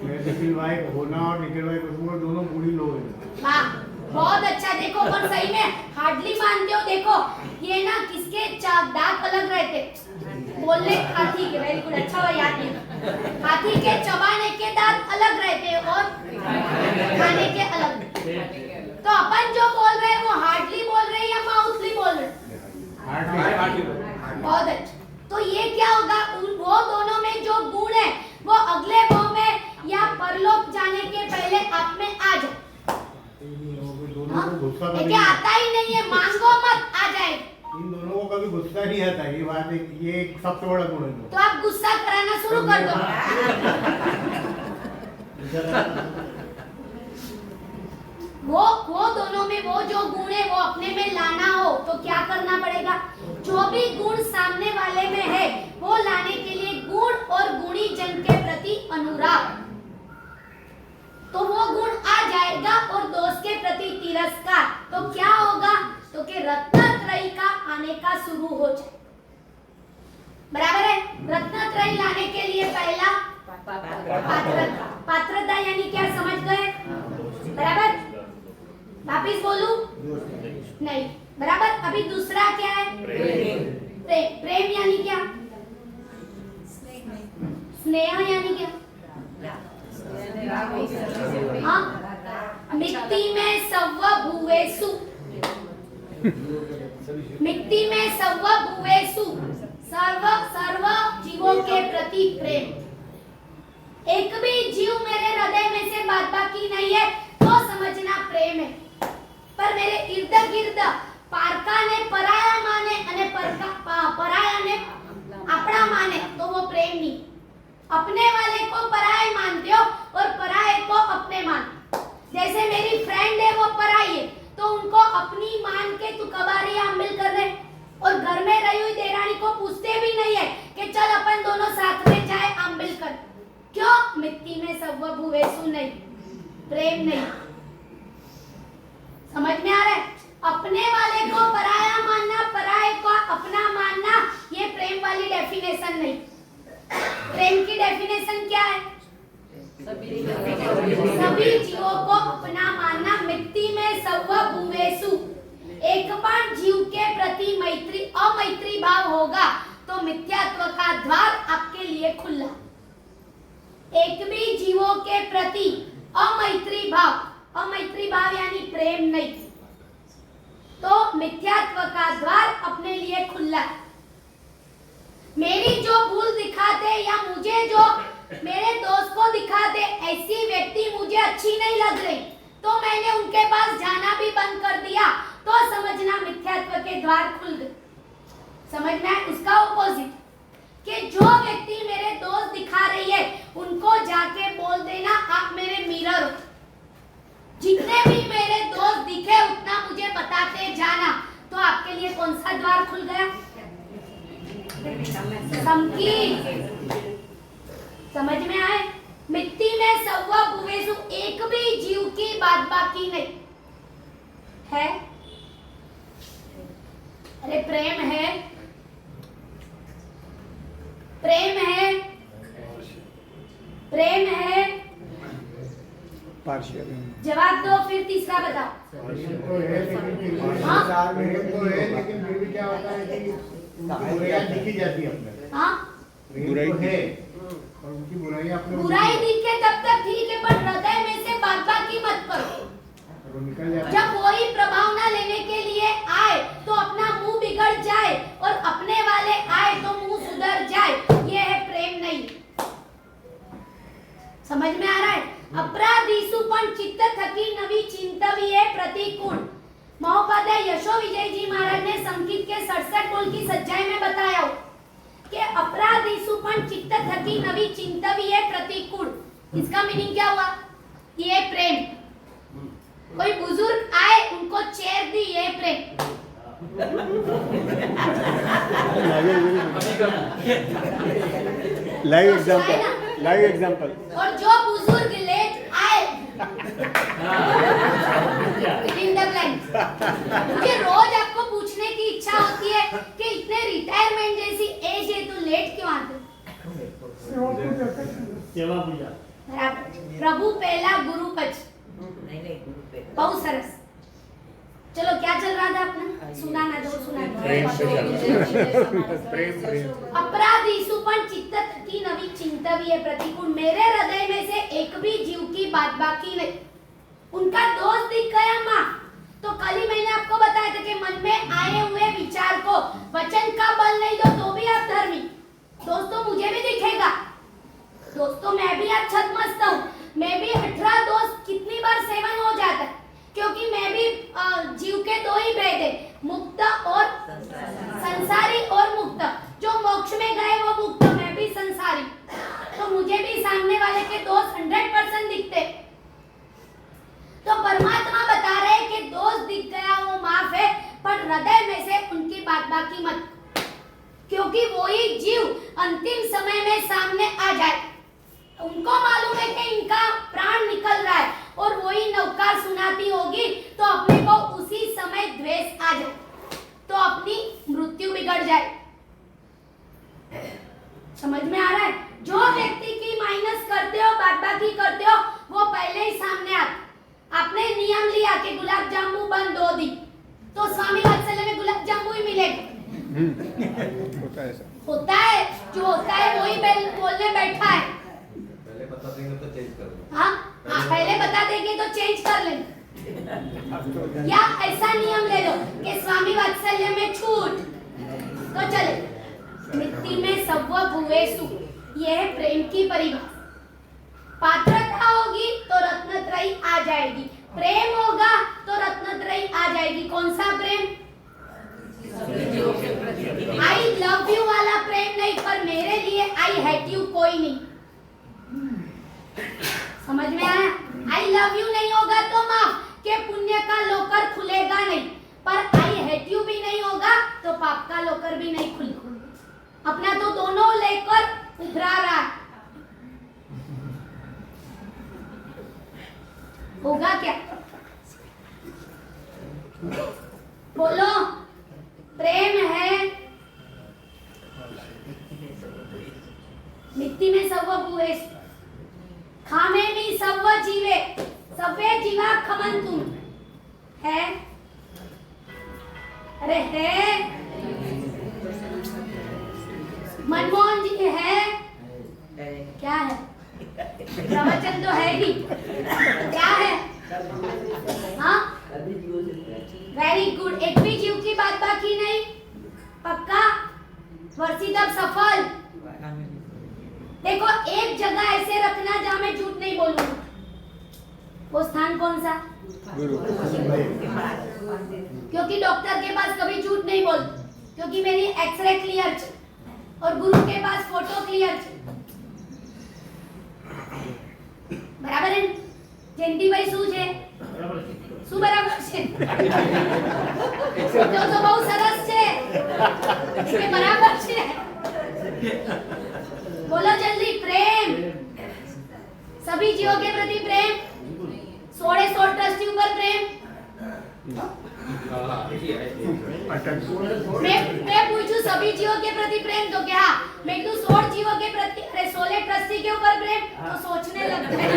निखिल भाई होना और निखिल भाई कुसुम दोनों गुणी लोग हैं। वाह, बहुत अच्छा। देखो और सही में हार्डली मानते हो। देखो ये ना किसके दाग अलग रहते, बोलने का ठीक है, वेरी गुड, अच्छा हुआ याद किया। हाथी के चबाने के दांत अलग रहते हैं और खाने के अलग। तो अपन जो बोल रहे हैं वो हार्डली बोल रहे हैं या माउथली बोल रहे हैं? बहुत अच्छा। तो ये क्या होगा, वो दोनों में जो गुण है वो अगले भाव में या परलोक जाने के पहले आप में आ जाए। दोनों को गुस्सा ये कभी क्या आता ही नहीं है, मांगो मत, आ जाएगा। इन दोनों को कभी गुस्सा नहीं आता, ये बात ये एक सबसे बड़ा गुण है। तो आप गुस्सा कराना शुरू कर दो। वो दोनों में वो जो गुण है वो अपने में लाना हो तो क्या करना पड़ेगा? जो भी गुण सामने वाले में है वो लाने के लिए गुण और गुणी जन के प्रति अनुराग, तो वो गुण आ जाएगा। और दोस्त के प्रति तिरस्कार, तो क्या होगा? तो कि रत्नत्रयी का आने का शुरू हो जाए। बराबर है? रत्नत्रयी लाने के लिए पहला पात्रता। पात्रता यानी क्या, समझ गए? बराबर? वापिस बोलूं? नहीं, बराबर। अभी दूसरा क्या है? प्रेम। प्रेम यानी क्या? स्नेह यानी क्या? हाँ, मिट्टी में सव्व भुवेसु, मिट्टी में सव्व भुवेसु, सर्व जीवों के प्रति प्रेम। एक भी जीव मेरे हृदय में से बात बाकी नहीं है तो समझना प्रेम है। पर मेरे इर्द गिर्द पारका ने पराया माने અને पराया ने अपना माने तो वो प्रेम नहीं। अपने वाले को पराये मानते हो और पराये को अपने मान। जैसे मेरी फ्रेंड है वो पराई है तो उनको अपनी मान के तू कब आ रही है, हम मिल कर रहे, और घर में रही हुई देरानी को पूछते भी नहीं है कि चल अपन दोनों साथ में जाए हम मिल कर। क्यों? मिट्टी में सव्व भुवेसु नहीं, प्रेम नहीं। समझ में आ रहा है? अपने वाले को पराया मानना, पराये को अपना मानना, ये प्रेम वाली डेफिनेशन नहीं। प्रेम की डेफिनेशन क्या है? सभी जीवों को अपना मानना, मिट्टी में सव्व भुवेसु। एक बार जीव के प्रति मैत्री अमैत्री भाव होगा तो मिथ्यात्व का द्वार आपके लिए खुला। एक भी जीवों के प्रति अमैत्री भाव यानी प्रेम नहीं, तो मिथ्यात्व का द्वार अपने लिए खुला। मेरी जो भूल दिखाते या मुझे जो मेरे दोस्त को दिखाते ऐसी व्यक्ति मुझे अच्छी नहीं लग रही तो मैंने उनके पास जाना भी बंद कर दिया, तो समझना मिथ्यात्व के द्वार खुल गए। समझना है? उसका ऑपोजिट कि जो व्यक्ति मेरे दोस्त दिखा रही है उनको जाके बोल देना आप मेरे मिरर हो। जितने भी मेरे दोस्त दिखे उतना मुझे बताते जाना, तो आपके लिए कौन सा द्वार खुल गया? समझ में आए? मिट्टी में सव्व भुवेसु, एक भी जीव की बात बाकी नहीं है। अरे प्रेम है, प्रेम है, प्रेम है। जवाब दो, फिर तीसरा बताओ। प्रेम तो है लेकिन फिर भी हाँ? प्रेम तो है लेकिन फिर भी क्या होता है कि उनकी बुराइयां दिखी जाती है अपने। हाँ? प्रेम तो है और उनकी बुराइयां अपने बुराई दिखे तब तक ठीक है, पर हृदय में से बात बाकी मत करो। वो निकल जाता है। जब कोई प्रभाव ना लेने के लिए आए तो अपना मुंह बिगड़ जाए और अपने वाले आए तो मुंह सुधर जाए, ये है प्रेम नहीं। समझ में आ रहा है? अपराधीसु पण चित्त थकी नवी चिंतवीए प्रतिकूल। महोपाध्याय यशो विजय जी महाराज ने संगीत के 67 बोल की सच्चाई में बताया हो कि अपराधीसु पण चित्त थकी नवी चिंतवीए प्रतिकूल। इसका मीनिंग क्या हुआ? ये प्रेम। कोई बुजुर्ग आए उनको चेयर दी, ये प्रेम। Live example. और जो बुजुर्ग लेट आए इन द ब्लैंक्स। मुझे रोज आपको पूछने की इच्छा होती है कि इतने रिटायरमेंट जैसी एज है तो लेट क्यों आते? सेवा पूजा। प्रभु पहला गुरु पछ। नहीं गुरु पे बहुत सरस। चलो क्या चल रहा था अपना? सुनाना दो, सुनाना। अपराधीसु पण चित्त थकी नवी चिंता गंतव्य है प्रतिकूल, मेरे हृदय में से एक भी जीव की बात बाकी नहीं। उनका दोष दिख गया माँ। तो कल ही मैंने आपको बताया था कि मन में आए हुए विचार को वचन का बल नहीं दो तो भी आप धर्मी। दोस्तों मुझे भी दिखेगा, दोस्तों मैं भी आज छदमस्त हूँ, मैं भी 18 दोस्त कितनी बार सेवन हो जाता है, क्योंकि मैं भी जीव के दो ही भेद है, मुक्त और संसारी और मुक्त। जो मोक्ष में गए वो मुक्त, मैं भी संसारी। तो मुझे भी सामने वाले के दोस्त 100% दिखते। तो परमात्मा बता रहे हैं कि दोष दिख गया वो माफ है, पर हृदय में से उनकी बात बाकी मत, क्योंकि वही जीव अंतिम समय में सामने आ जाए। उनको मालूम है कि इनका प्राण निकल रहा है और वही नवकार सुनाती होगी, तो अपने को उसी समय द्वेष आ जाए, तो अपनी मृत्यु बिगड़ जाए। समझ में आ रहा है? जो व्यक्ति की माइनस करते हो, बात बाकी करते हो, वो पहले ही सामने आता। आपने नियम लिया कि गुलाब जामुन बंद 2 दिन, तो स्वामी वात्सल्य में गुलाब जामुन ही मिलेगा। होता है ऐसा। होता है, जो होता है वही बोलने बैठा है। पहले बता देंगे तो चेंज कर देंगे। हाँ, पहले बता देंगे तो चेंज कर लेंगे। या ऐसा नियम ले लो कि स्वामी वात्सल्य में छूट, तो चले। मिट्टी में सव्व भुवेसु, यह है प्रेम की परिभाषा। पात्रता होगी तो रत्नत्रयी आ जाएगी, प्रेम होगा तो रत्नत्रयी आ जाएगी। कौन सा प्रेम? आई लव यू वाला प्रेम नहीं, पर मेरे लिए आई हेट यू कोई नहीं। समझ में आया? आई लव यू नहीं होगा तो माफ, के पुण्य का लोकर खुलेगा नहीं, पर आई हेट यू भी नहीं होगा तो पाप का लोकर भी नहीं खुलेगा। अपना तो दोनों लेकर उभरा रहा है। होगा क्या? बोलो, प्रेम है। मिट्टी में सव्व भुवेस, खामे में सव्व जीवे, सव्वे जीवा खमन तुम है। अरे है, मनमोहन जी है, क्या है? प्रवचन तो है ही, क्या है? हाँ, वेरी गुड। एक भी जीव की बात बाकी नहीं, पक्का? वर्षी तब सफल। देखो, एक जगह ऐसे रखना जहाँ मैं झूठ नहीं बोलूंगा। वो स्थान कौन सा? क्योंकि डॉक्टर के पास कभी झूठ नहीं बोलती, क्योंकि मेरी एक्सरे क्लियर है, और गुरु के पास फोटो क्लियर है। बराबर है? जयंतीભાઈ શું છે? શું બરાબર છે? તો બહુ સરસ છે, કે બરાબર છે? बोलो जल्दी। प्रेम, सभी जीवों के प्रति प्रेम, 16 ट्रस्टी ऊपर प्रेम। मैं पूछूं सभी जीवों के प्रति प्रेम तो क्या? मैं क्यों 16 जीवों के प्रति, अरे 16 ट्रस्टी के ऊपर प्रेम, तो सोचने लगते हैं।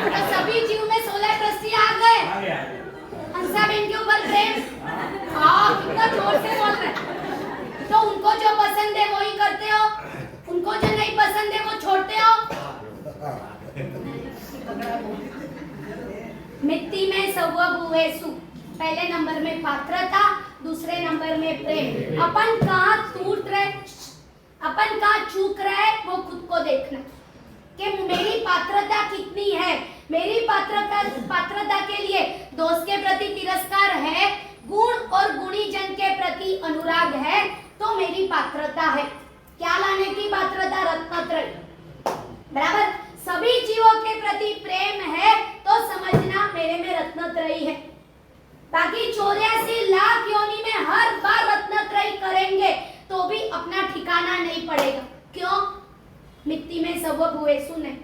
तो सभी जीव में 16 ट्रस्टी आ गए। हंसाबेन के ऊपर प्रेम, हाँ कितना जोर से बोल रहे हैं। तो उनको जो पसंद है वही करते हो, उनको जो नहीं पसंद है वो छोड़ते हो। मिट्टी में सव्व भुवेसु, पहले नंबर में पात्रता, दूसरे नंबर में प्रेम। अपन कहाँ टूट रहे, अपन कहाँ चूक रहे, वो खुद को देखना कि मेरी पात्रता कितनी है। मेरी पात्रता के लिए दोस्त के प्रति तिरस्कार है, गुण और गुणी जन के प्रति अनुराग है, तो मेरी पात्रता है। क्या लाने की पात्रता? रत्नत्रय। बराबर? सभी जीवों के प्रति प्रेम है तो समझना मेरे में रत्नत्रयी है। बाकी 84 लाख योनि में हर बार रत्नत्रयी करेंगे तो भी अपना ठिकाना नहीं पड़ेगा। क्यों? मिट्टी में सव्व भुवेसु नहीं।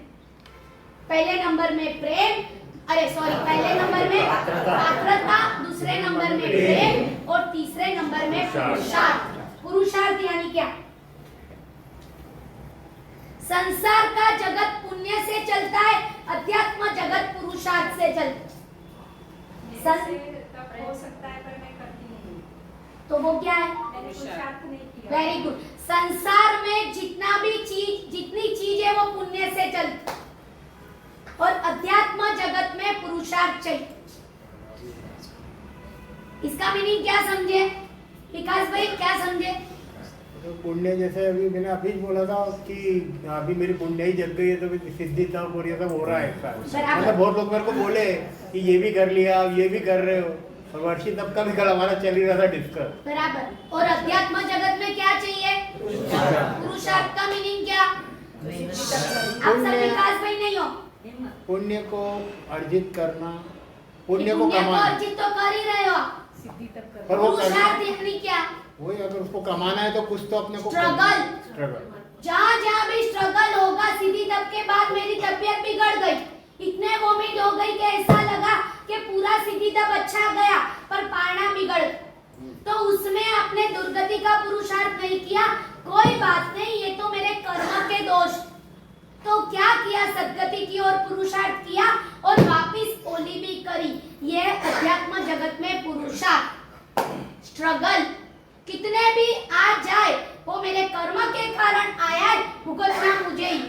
पहले नंबर में प्रेम, अरे सॉरी, पहले नंबर में पात्रता, दूसरे नंबर में प्रेम और तीसरे नंबर में पुरुषार्थ। पुरुषार्थ यानी क्या? संसार का जगत पुण्य से चलता है, अध्यात्म जगत पुरुषार्थ से चलता है। हो सकता है पर मैं करती नहीं हूँ। तो वो क्या है? मैंने पुरुषार्थ नहीं किया। Very good. संसार में जितनी चीज है वो पुण्य से चलती, और अध्यात्म जगत में पुरुषार्थ चाहिए। इसका मीनिंग क्या समझे विकास भाई, क्या समझे? तो पुण्य जैसे अभी मैंने अभी बोला था कि अभी मेरी पुण्य ही जग गई है तो सिद्धि तप और ये सब हो रहा है एक साथ। बराबर। मतलब बहुत लोग मेरे को बोले कि ये भी कर लिया, ये भी कर रहे हो, और वर्षी तब का भी कल हमारा चल ही रहा था डिस्कस। बराबर। और अध्यात्म जगत में क्या चाहिए? पुरुषार्थ का मीनिंग क्या? आप सब विकास भाई नहीं हो। पुण्य को अर्जित करना, पुण्य को पुण्य को कमाना, अर्जित तो कर ही रहे हो, सिद्धि तब कर पर वो करना पुरुषार्थ यानी क्या? वही, अगर उसको कमाना है तो कुछ तो अपने को स्ट्रगल। स्ट्रगल। जहाँ जहाँ भी स्ट्रगल होगा, सीधी तब के बाद मेरी तबीयत बिगड़ गई, इतने वोमिट हो गई कि ऐसा लगा कि पूरा सीधी तब अच्छा गया पर पारना बिगड़ गई। तो उसमें अपने दुर्गति का पुरुषार्थ नहीं किया, कोई बात नहीं, ये तो मेरे कर्म के दोष। तो क्या किया? सद्गति की ओर पुरुषार्थ किया और वापिस ओली भी करी। ये अध्यात्म जगत में पुरुषार्थ। स्ट्रगल कितने भी आ जाए, वो मेरे कर्म के कारण आया है, भुगतना मुझे ही।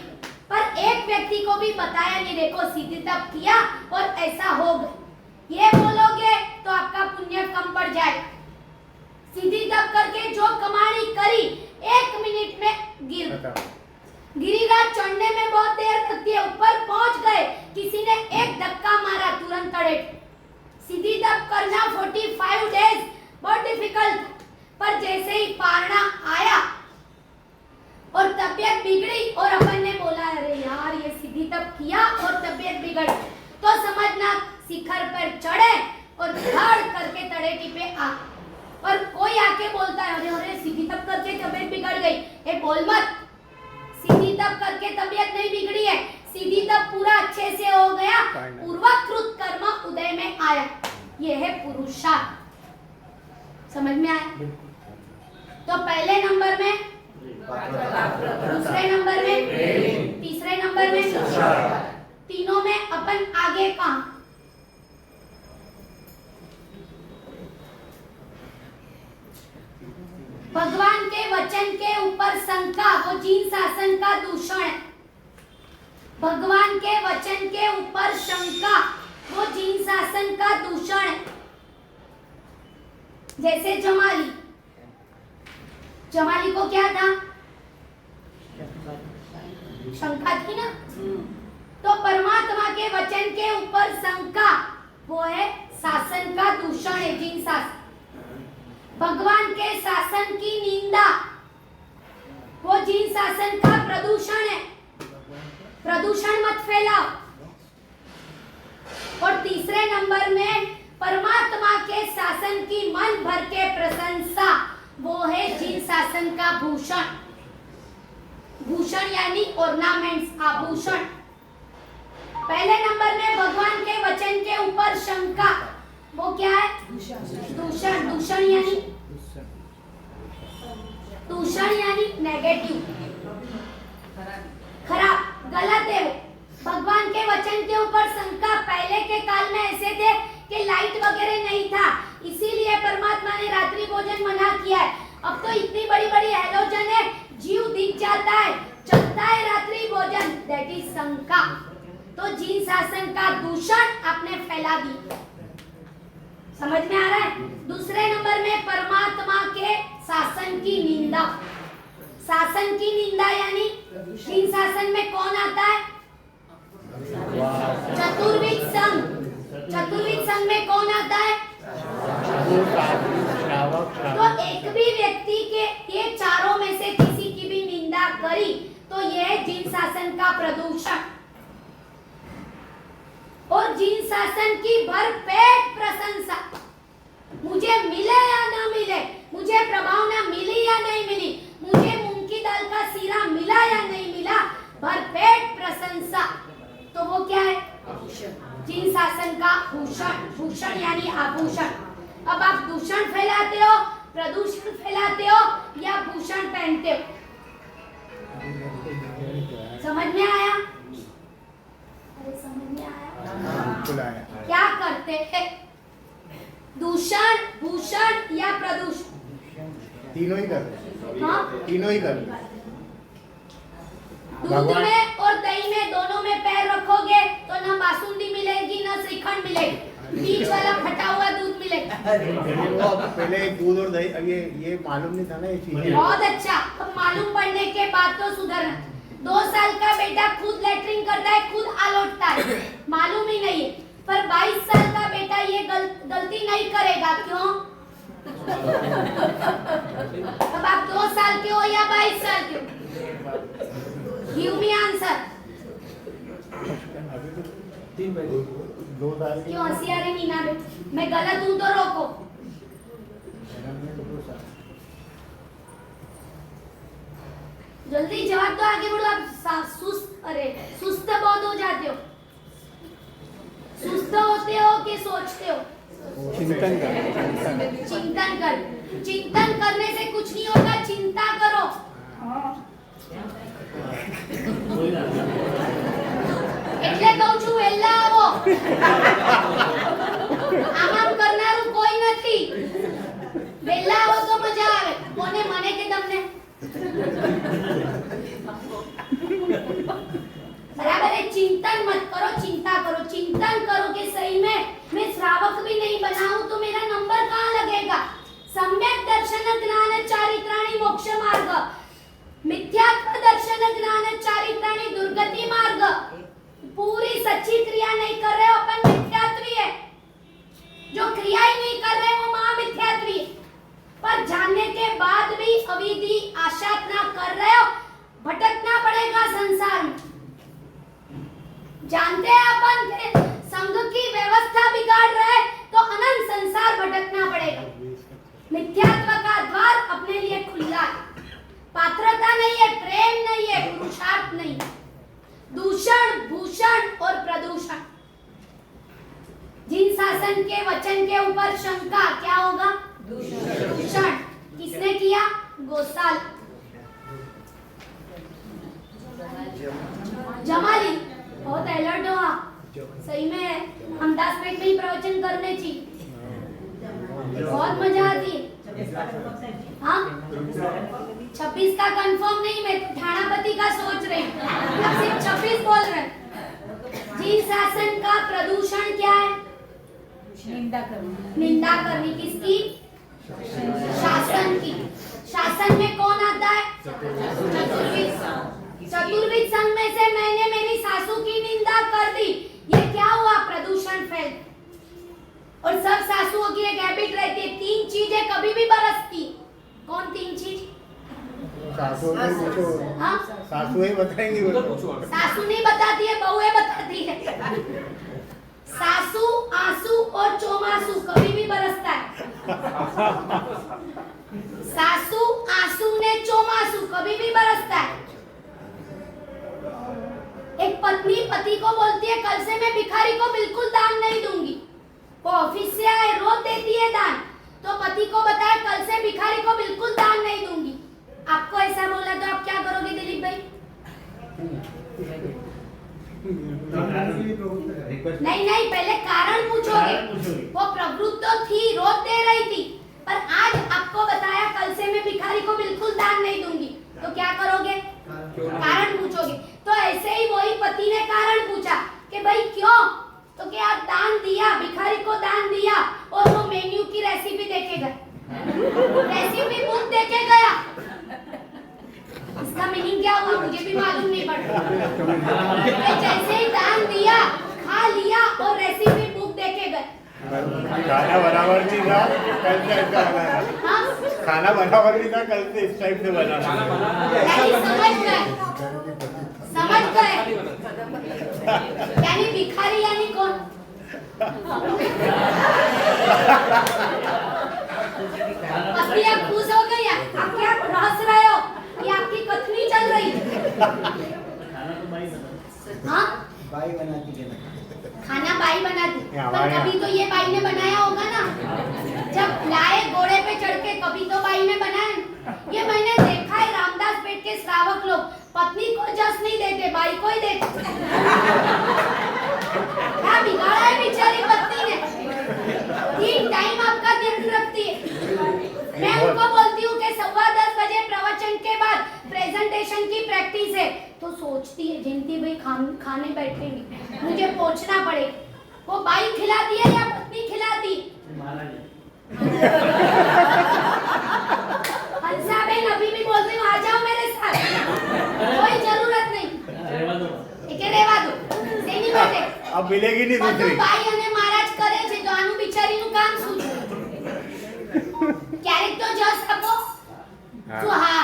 पर एक व्यक्ति को भी बताया नहीं, देखो सीधी तप किया और ऐसा हो गया। ये बोलोगे तो आपका पुण्य कम पड़ जाएगा। सीधी तप करके जो कमाई करी, 1 मिनट में गिरिराज चढ़ने में बहुत देर लगती है, ऊपर पहुंच गए, किसी ने एक धक्का मारा, तुरंत तड़े। सीधी तप करना 45 डेज बहुत डिफिकल्ट, पर जैसे ही पारना आया और तबीयत बिगड़ी और अपन ने बोला अरे यार ये सीधी तप किया और तबीयत बिगड़, तो समझना शिखर पर चढ़े और धड़ करके तड़ेटी पे आ। और कोई आके बोलता है अरे अरे सीधी तप करके तबीयत बिगड़ गई, ए बोल मत, सीधी तप करके तबीयत नहीं बिगड़ी है, सीधी तप पूरा अच्छे से हो गया, पूर्वकृत कर्म उदय में आया। ये है पुरुषार्थ। समझ में आया? तो पहले नंबर में, दूसरे नंबर में, तीसरे नंबर में, तीनों में अपन आगे कहाँ? भगवान के वचन के ऊपर शंका, वो जीन शासन का दूषण है। भगवान के वचन के ऊपर शंका, वो जीन शासन का दूषण है। जैसे जमाली को क्या था? शंका थी ना। तो परमात्मा के वचन के ऊपर शंका, वो है शासन का दूषण है, जीन शासन। भगवान के शासन की निंदा, वो जीन शासन का प्रदूषण है। प्रदूषण मत फैलाओ। और तीसरे नंबर में परमात्मा के शासन की मन भर के प्रशंसा, वो है जीन शासन का भूषण। भूषण यानी ऑर्नामेंट्स, आभूषण। पहले नंबर में भगवान के वचन के ऊपर शंका, वो क्या है? दूषण। दूषण यानी नेगेटिव, खराब, गलत है वो। भगवान के वचन के ऊपर शंका। पहले के काल में ऐसे थे कि लाइट वगैरह नहीं था, इसीलिए परमात्मा ने रात्रि भोजन मना किया है। अब तो इतनी बड़ी बड़ी हैलोजन है, जीव दिख जाता है, चलता है रात्रि भोजन, दैट इज शंका। तो जीन शासन का दूषण आपने फैला दी। समझ में आ रहा है? दूसरे नंबर में परमात्मा के शासन की निंदा। शासन की निंदा यानी जीन शासन में कौन आता है? चतुर्विद संघ। चतुर्विद संघ में कौन आता है? तो एक भी व्यक्ति के ये चारों में से किसी की भी निंदा करी तो यह जीन शासन का प्रदूषण। और जीन शासन की भरपेट प्रशंसा, मुझे मिले या ना मिले, मुझे प्रभावना मिली या नहीं मिली, मुझे मूंग की दाल का सीरा मिला या नहीं मिला, भरपेट प्रशंसा, तो वो क्या है? जीन शासन का भूषण। भूषण यानी आभूषण। अब आप दूषण फैलाते हो, प्रदूषण फैलाते हो या भूषण पहनते हो? समझ में आया? अरे समझ में आया? क्या करते हैं? दूषण, भूषण या प्रदूषण? तीनों ही करते हैं। हाँ तीनों ही कर। दूध भगवान- में और दही में दोनों में पैर रखोगे तो ना बासुंदी मिलेगी ना श्रीखंड मिलेगी, बीच वाला फटा हुआ दूध मिलेगा। लेकिन वो अब पहले दूध और दही, अब ये मालूम नहीं था ना ये चीजें। बहुत अच्छा, अब मालूम पड़ने के बाद तो सुधरना। 2 साल का बेटा खुद लेटरिन करता है, खुद आलोटता है, मालूम ही नहीं है। पर 22 साल का बेटा ये गलती नहीं करेगा, क्यों? अब आप 2 साल के हो या 22 साल के हो? Give me answer. अभी तो 2 साल की। क्यों हंसी आ रही मीना बे? मैं गलत हूं तो रोको। जल्दी जवाब दो, आगे बढ़ो। आप सुस्त बहुत हो जाते हो। सुस्त होते हो कि सोचते हो? चिंतन कर चिंतन करने से कुछ नहीं होगा, चिंता करो। એટલે કહું છું વેલા આવો, આમ કરનારું કોઈ નથી, વેલા આવો તો મજા આવે, કોને મને કે તમને? बराबर है, चिंतन मत करो, चिंता करो। चिंतन करो कि सही में मैं श्रावक भी नहीं बनाऊं तो मेरा नंबर कहाँ लगेगा? सम्यक दर्शन ज्ञान चारित्राणि मोक्ष मार्ग, मिथ्यात्व दर्शन ज्ञान चारित्राणि दुर्गति मार्ग। पूरी सच्ची क्रिया नहीं कर रहे हो, अपन मिथ्यात्वी है। जो क्रिया ही नहीं कर रहे वो महामिथ्यात्वी है। पर जानने के बाद भी अविधि आशातना कर रहे हो, भटकना पड़ेगा संसार में। जानते हैं अपन के संघ की व्यवस्था बिगाड़ रहे तो अनंत संसार भटकना पड़ेगा। मिथ्यात्व का द्वार अपने लिए खुला है। पात्रता नहीं है, प्रेम नहीं है, पुरुषार्थ नहीं, दूषण, भूषण और प्रदूषण। जिन शासन के वचन के ऊपर शंका, क्या होगा? दूषण। किसने किया? गोसाल, जमाली। बहुत अलर्ट हो आप, सही में हम 10 मिनट में ही प्रवचन करने चाहिए, बहुत मजा आती है। हाँ 26 का कंफर्म नहीं, मैं तो ठाणापति का सोच रही हूँ, अब सिर्फ 26 बोल रहे हैं। जी शासन का प्रदूषण क्या है? निंदा करना। निंदा करनी, किसकी? शासन की। शासन में कौन आता है? चतुर्विद संघ में से मैंने मेरी सासू की निंदा कर दी, ये क्या हुआ? प्रदूषण फैल। और सब सासुओं की एक हैबिट रहती है, 3 चीजें कभी भी बरसती। कौन 3 चीज? सासू ने पूछो, हाँ सासू ही बताएंगी वो तो। सासू नहीं बताती है, बहुएं बताती है। सासू, आंसू और चोमासू कभी भी बरसता है। सासू, आंसू ने चोमासू कभी भी बरसता है। एक पत्नी पति को बोलती है कल से मैं भिखारी को बिल्कुल दान नहीं दूंगी। वो ऑफिस से आए, रोज देती है दान, तो पति को बताया कल से भिखारी को बिल्कुल दान नहीं दूंगी। आपको ऐसा बोला तो आप क्या करोगे दिलीप भाई? नहीं नहीं, पहले कारण पूछोगे। वो प्रवृत्त तो थी, रोज दे रही थी, पर आज आपको बताया कल से मैं भिखारी को बिल्कुल दान नहीं दूंगी, तो क्या करोगे? कारण पूछोगे। तो ऐसे ही वही पति ने कारण पूछा कि भाई क्यों? तो क्या आप दान दिया, भिखारी को दान दिया, और वो मेन्यू की रेसिपी देके गए, रेसिपी बुक देके गया। इसका मीनिंग क्या हुआ मुझे भी मालूम नहीं पड़ा। जैसे ही दान दिया, खा लिया और रेसिपी बुक देके गए। खाना बराबर नहीं था, कल से ऐसा बनाना। हाँ? खाना बराबर नहीं था, कल से इस टाइप से बनाना। यानी समझ गए, यानी भिखारी यानी कौन? पति आप खुश हो गई, आप क्या हंस रहे हो? ये आपकी कथनी चल रही है। हाँ बाई बनाती है। खाना बाई बनाती, ये पर हमारे कभी तो ये बाई ने बनाया होगा ना। जब लाए घोड़े पे चढ़ के, कभी तो बाई ने बनाया। ये मैंने देखा है, रामदास पेट के श्रावक लोग पत्नी को जस नहीं देते, बाई को ही देते। क्या बिगाड़ा है बेचारी पत्नी ने? 3 टाइम आपका ध्यान रखती है। मैं उनको बोलती हूँ कि 10:15 बजे प्रवचन सोचती है जिनती भाई खाने बैठेंगे मुझे पूछना पड़ेगा वो बाई खिलाती है या पत्नी खिलाती हंसाबेन अभी भी बोल रही हूँ आ जाओ मेरे साथ कोई जरूरत नहीं एके रेवा दो सेनी बेटे अब मिलेगी नहीं બધું दूसरी બાઈ અને મહારાજ કરે છે તો આનું બિચારીનું કામ શું છે ક્યારેક તો જસ આપો તો હા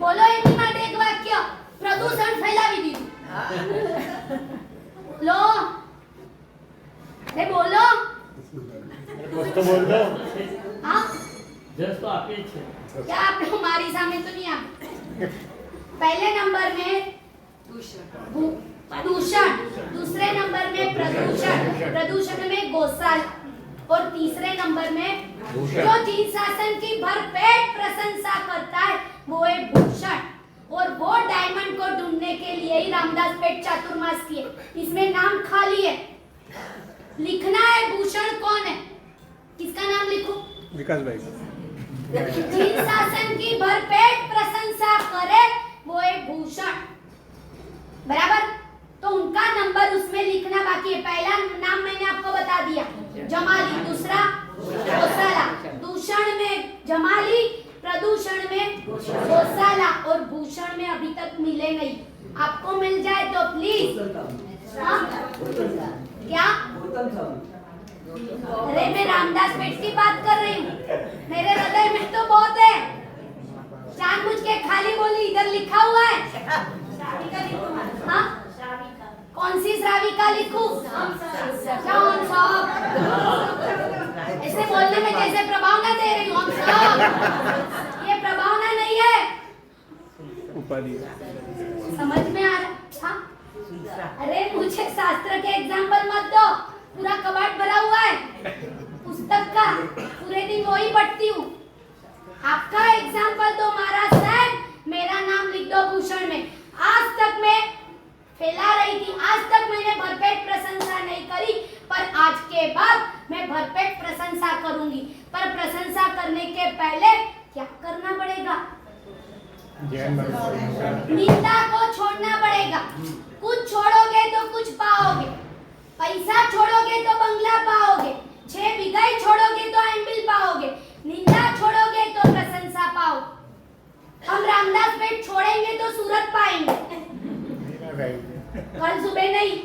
બોલો એની માટે એક વાક્ય પ્રદૂષણ ફેલાવી દીધું લો એ બોલો कुछ तो बोल दो હા जस्ट तो आप ही छे क्या आप लोग हमारी सामने तो नहीं आप पहले नंबर में प्रदूषण दूसरे नंबर में प्रदूषण में गौशाला और तीसरे नंबर में जो चीन शासन की भरपेट प्रशंसा करता है वो है भूषण और वो डायमंड को ढूंढने के लिए ही रामदास पेट चातुर्मास किए इसमें नाम खाली है लिखना है भूषण कौन है किसका नाम लिखूं विकास भाई चीन शासन की भरपेट प्रशंसा करे वो है भूषण बराबर तो उनका नंबर उसमें लिखना बाकी है पहला नाम मैंने आपको बता दिया जमाली दूसरा गौशाला दूषण में जमाली प्रदूषण में गौशाला और भूषण में अभी तक मिले नहीं आपको मिल जाए तो प्लीज क्या अरे मैं रामदास पेट की बात कर रही हूँ मेरे हृदय में तो बहुत है जानबूझ के खाली बोली इधर लिखा हुआ है हाँ कौन सी श्राविका लिखूं कौन सा ऐसे बोलने में जैसे प्रभावना दे रही हूँ ये प्रभावना नहीं है उपाधि समझ में आ रहा हाँ? अरे मुझे शास्त्र के एग्जाम्पल मत दो पूरा कबाड़ भरा हुआ है पुस्तक का पूरे दिन वही पढ़ती हूँ आपका एग्जाम्पल दो महाराज साहब मेरा नाम लिख दो भूषण में आज तक मैं फैला रही थी आज तक मैंने भरपेट प्रशंसा नहीं करी पर आज के बाद मैं भरपेट प्रशंसा करूंगी पर प्रशंसा करने के पहले क्या करना पड़ेगा निंदा को छोड़ना पड़ेगा कुछ छोड़ोगे तो कुछ पाओगे पैसा छोड़ोगे तो बंगला पाओगे 6 बीघा छोड़ोगे तो एमबिल पाओगे निंदा छोड़ोगे तो प्रशंसा पाओगे हम रामदास पेट छोड़ेंगे तो सूरत पाएंगे कल सुबह नहीं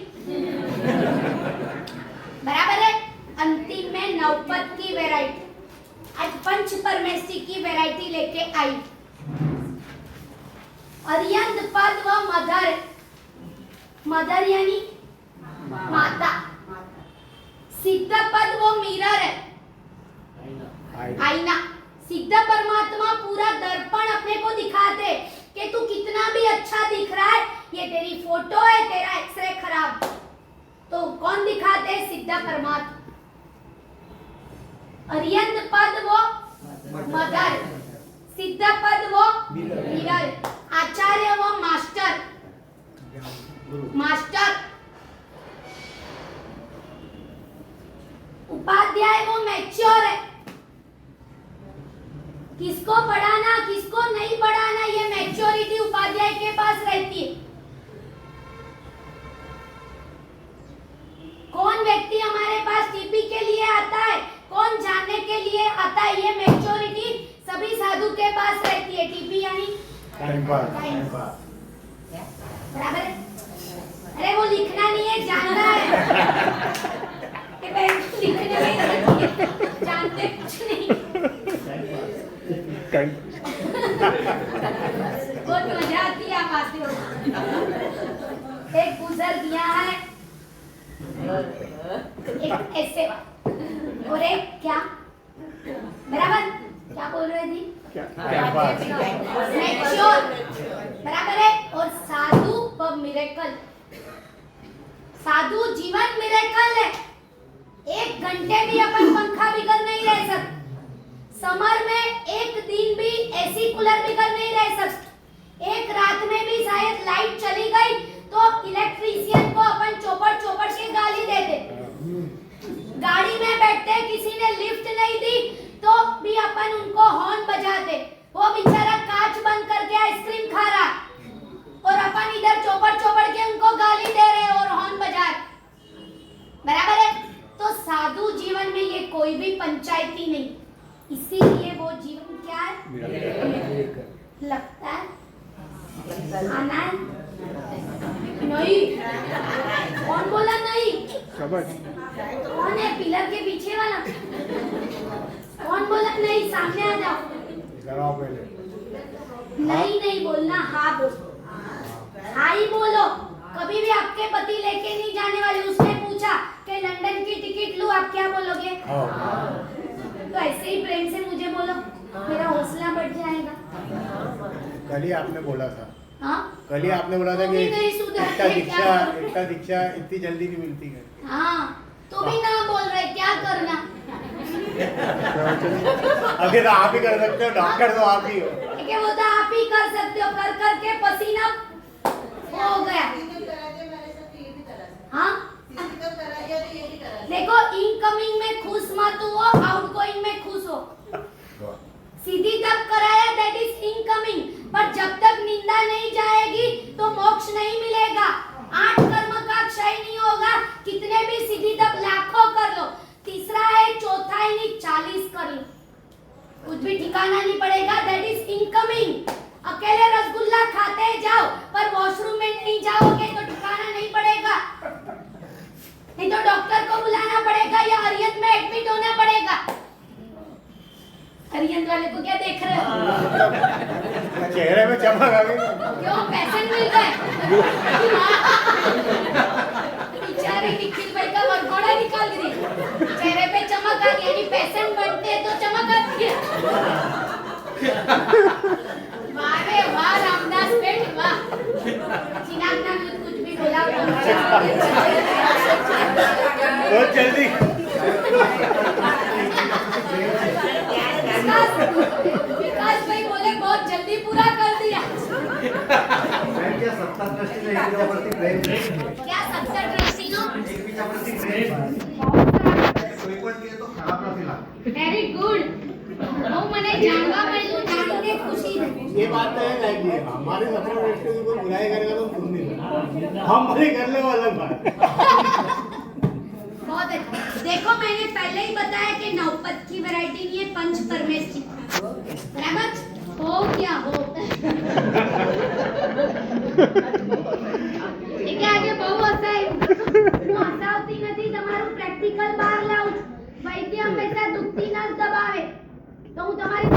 बराबर है अंतिम में नवपद की वैरायटी आज पंच परमेष्टि की वैरायटी लेके आई अर्यंत पद व मदर मदर यानी माता सिद्ध पद वो मिरर है आईना सिद्ध परमात्मा पूरा दर्पण अपने को दिखाते कि तू कितना भी अच्छा दिख रहा है ये तेरी फोटो है तेरा एक्सरे खराब तो कौन दिखाते सिद्ध परमात्मा अर्यंत पद वो मदर सिद्ध पद वो मिरर आचार्य वो मास्टर मास्टर उपाध्याय वो मैच्योर है किसको पढ़ाना किसको नहीं पढ़ाना ये मैच्योरिटी उपाध्याय के पास रहती है कौन व्यक्ति हमारे पास टीपी के लिए आता है कौन जानने के लिए आता है ये मैच्योरिटी सभी साधु के पास रहती है टीपी यानी टाइम पास बराबर है अरे वो लिखना नहीं है जानना है कि मैं लिखने में जानते कुछ नहीं बहुत मजा आती है आप आते हो एक गुजर गया है एक ऐसे और एक क्या बराबर क्या बोल रहे थी मैच्योर बराबर है और साधु व मिरेकल साधु जीवन मिरेकल है 1 घंटे भी अपन पंखा बिगर नहीं रह सकते समर में 1 दिन भी एसी कूलर बिगर नहीं रह सकते एक रात में भी शायद लाइट चली गई तो इलेक्ट्रीशियन को अपन चौपड़ चौपड़ के गाली देते गाड़ी में बैठते किसी ने लिफ्ट नहीं दी तो भी अपन उनको हॉर्न बजाते वो बेचारा कांच बंद करके आइसक्रीम खा रहा कोई भी पंचायती नहीं, इसीलिए वो जीवन क्या है? लगता है, आना है, नहीं, कौन बोला नहीं? कौन है पिलर के पीछे वाला? कौन बोला नहीं? सामने आ जाओ। कराओ पहले। नहीं बोलना, हाँ बोलो, हाँ ही बोलो। कभी भी आपके पति लेके नहीं जाने वाले। उसने पूछा कि लंदन की टिकट लूं, आप क्या बोलोगे? तो ऐसे ही प्रेम से मुझे बोलो, मेरा हौसला बढ़ जाएगा। कल ही आपने बोला था, हाँ, कल ही आपने बोला था तुम कि ही नहीं सुधरते, इतना दीक्षा इतनी जल्दी नहीं मिलती है। हाँ, तो भी ना बोल रहे, क्या करना? अभी तो आप ही कर सकते हो, डॉक्टर तो आप ही हो। कि वो तो आप ही कर सकते हो, कर करके पसीना हो गया। हाँ, देखो, इनकमिंग में खुश मत हो, आउटगोइंग में खुश हो। सीधी तब कराया, दैट इज इनकमिंग, पर जब तक निंदा नहीं जाएगी तो मोक्ष नहीं मिलेगा। 8 कर्म का क्षय नहीं होगा, कितने भी सीधी तब लाखों कर लो। तीसरा है, चौथा है नहीं, 40 कर लो, कुछ भी ठिकाना नहीं पड़ेगा, दैट इज इनकमिंग। अकेले रसगुल्ला खाते जाओ, पर वॉशरूम में नहीं जाओगे तो ठिकाना नहीं पड़ेगा, नहीं तो डॉक्टर को बुलाना पड़ेगा या अरियत में एडमिट होना पड़ेगा। अरियत वाले को क्या देख रहे हो? चेहरे में चमक आ गई। क्यों, पैसे मिल गए? बेचारे निखिल भाई का वरघोड़ा निकाल दी, चेहरे पे चमक आ गई, यानी पेशेंट बनते हैं तो चमक आती है। वाह रे वाह, रामदास पेट वाह। चिनाब ना कुछ भी बोला बहुत जल्दी। विकास भाई बोले बहुत जल्दी पूरा कर दिया। क्या सत्ता दृष्टि नहीं किया प्रति प्रेम क्या 70 ट्रस्टीनो? एक बीचा प्रति प्रेम कोई पण के तो खराब નથી લાગતું। Very good. वो मने जानवा મળ્યું, જાણીને ખુશી થઈ। ये बात तो है लाइक ये हमारे सत्ता दृष्टि को बुराई करेगा तो सुन नहीं, हम भले कर ले वाला बात। बहुत अच्छा। देखो, मैंने पहले ही बताया कि नवपद की वैरायटी नहीं है, पंचकर्मेश की, बराबर? हो क्या हो। એટલે આજે બહુ હસાય, હું હસાવતી નથી, તમારું પ્રેક્ટિકલ બહાર લાવું છું। વૈદ્ય હંમેશા દુખતી નસ દબાવે, તો હું તમારી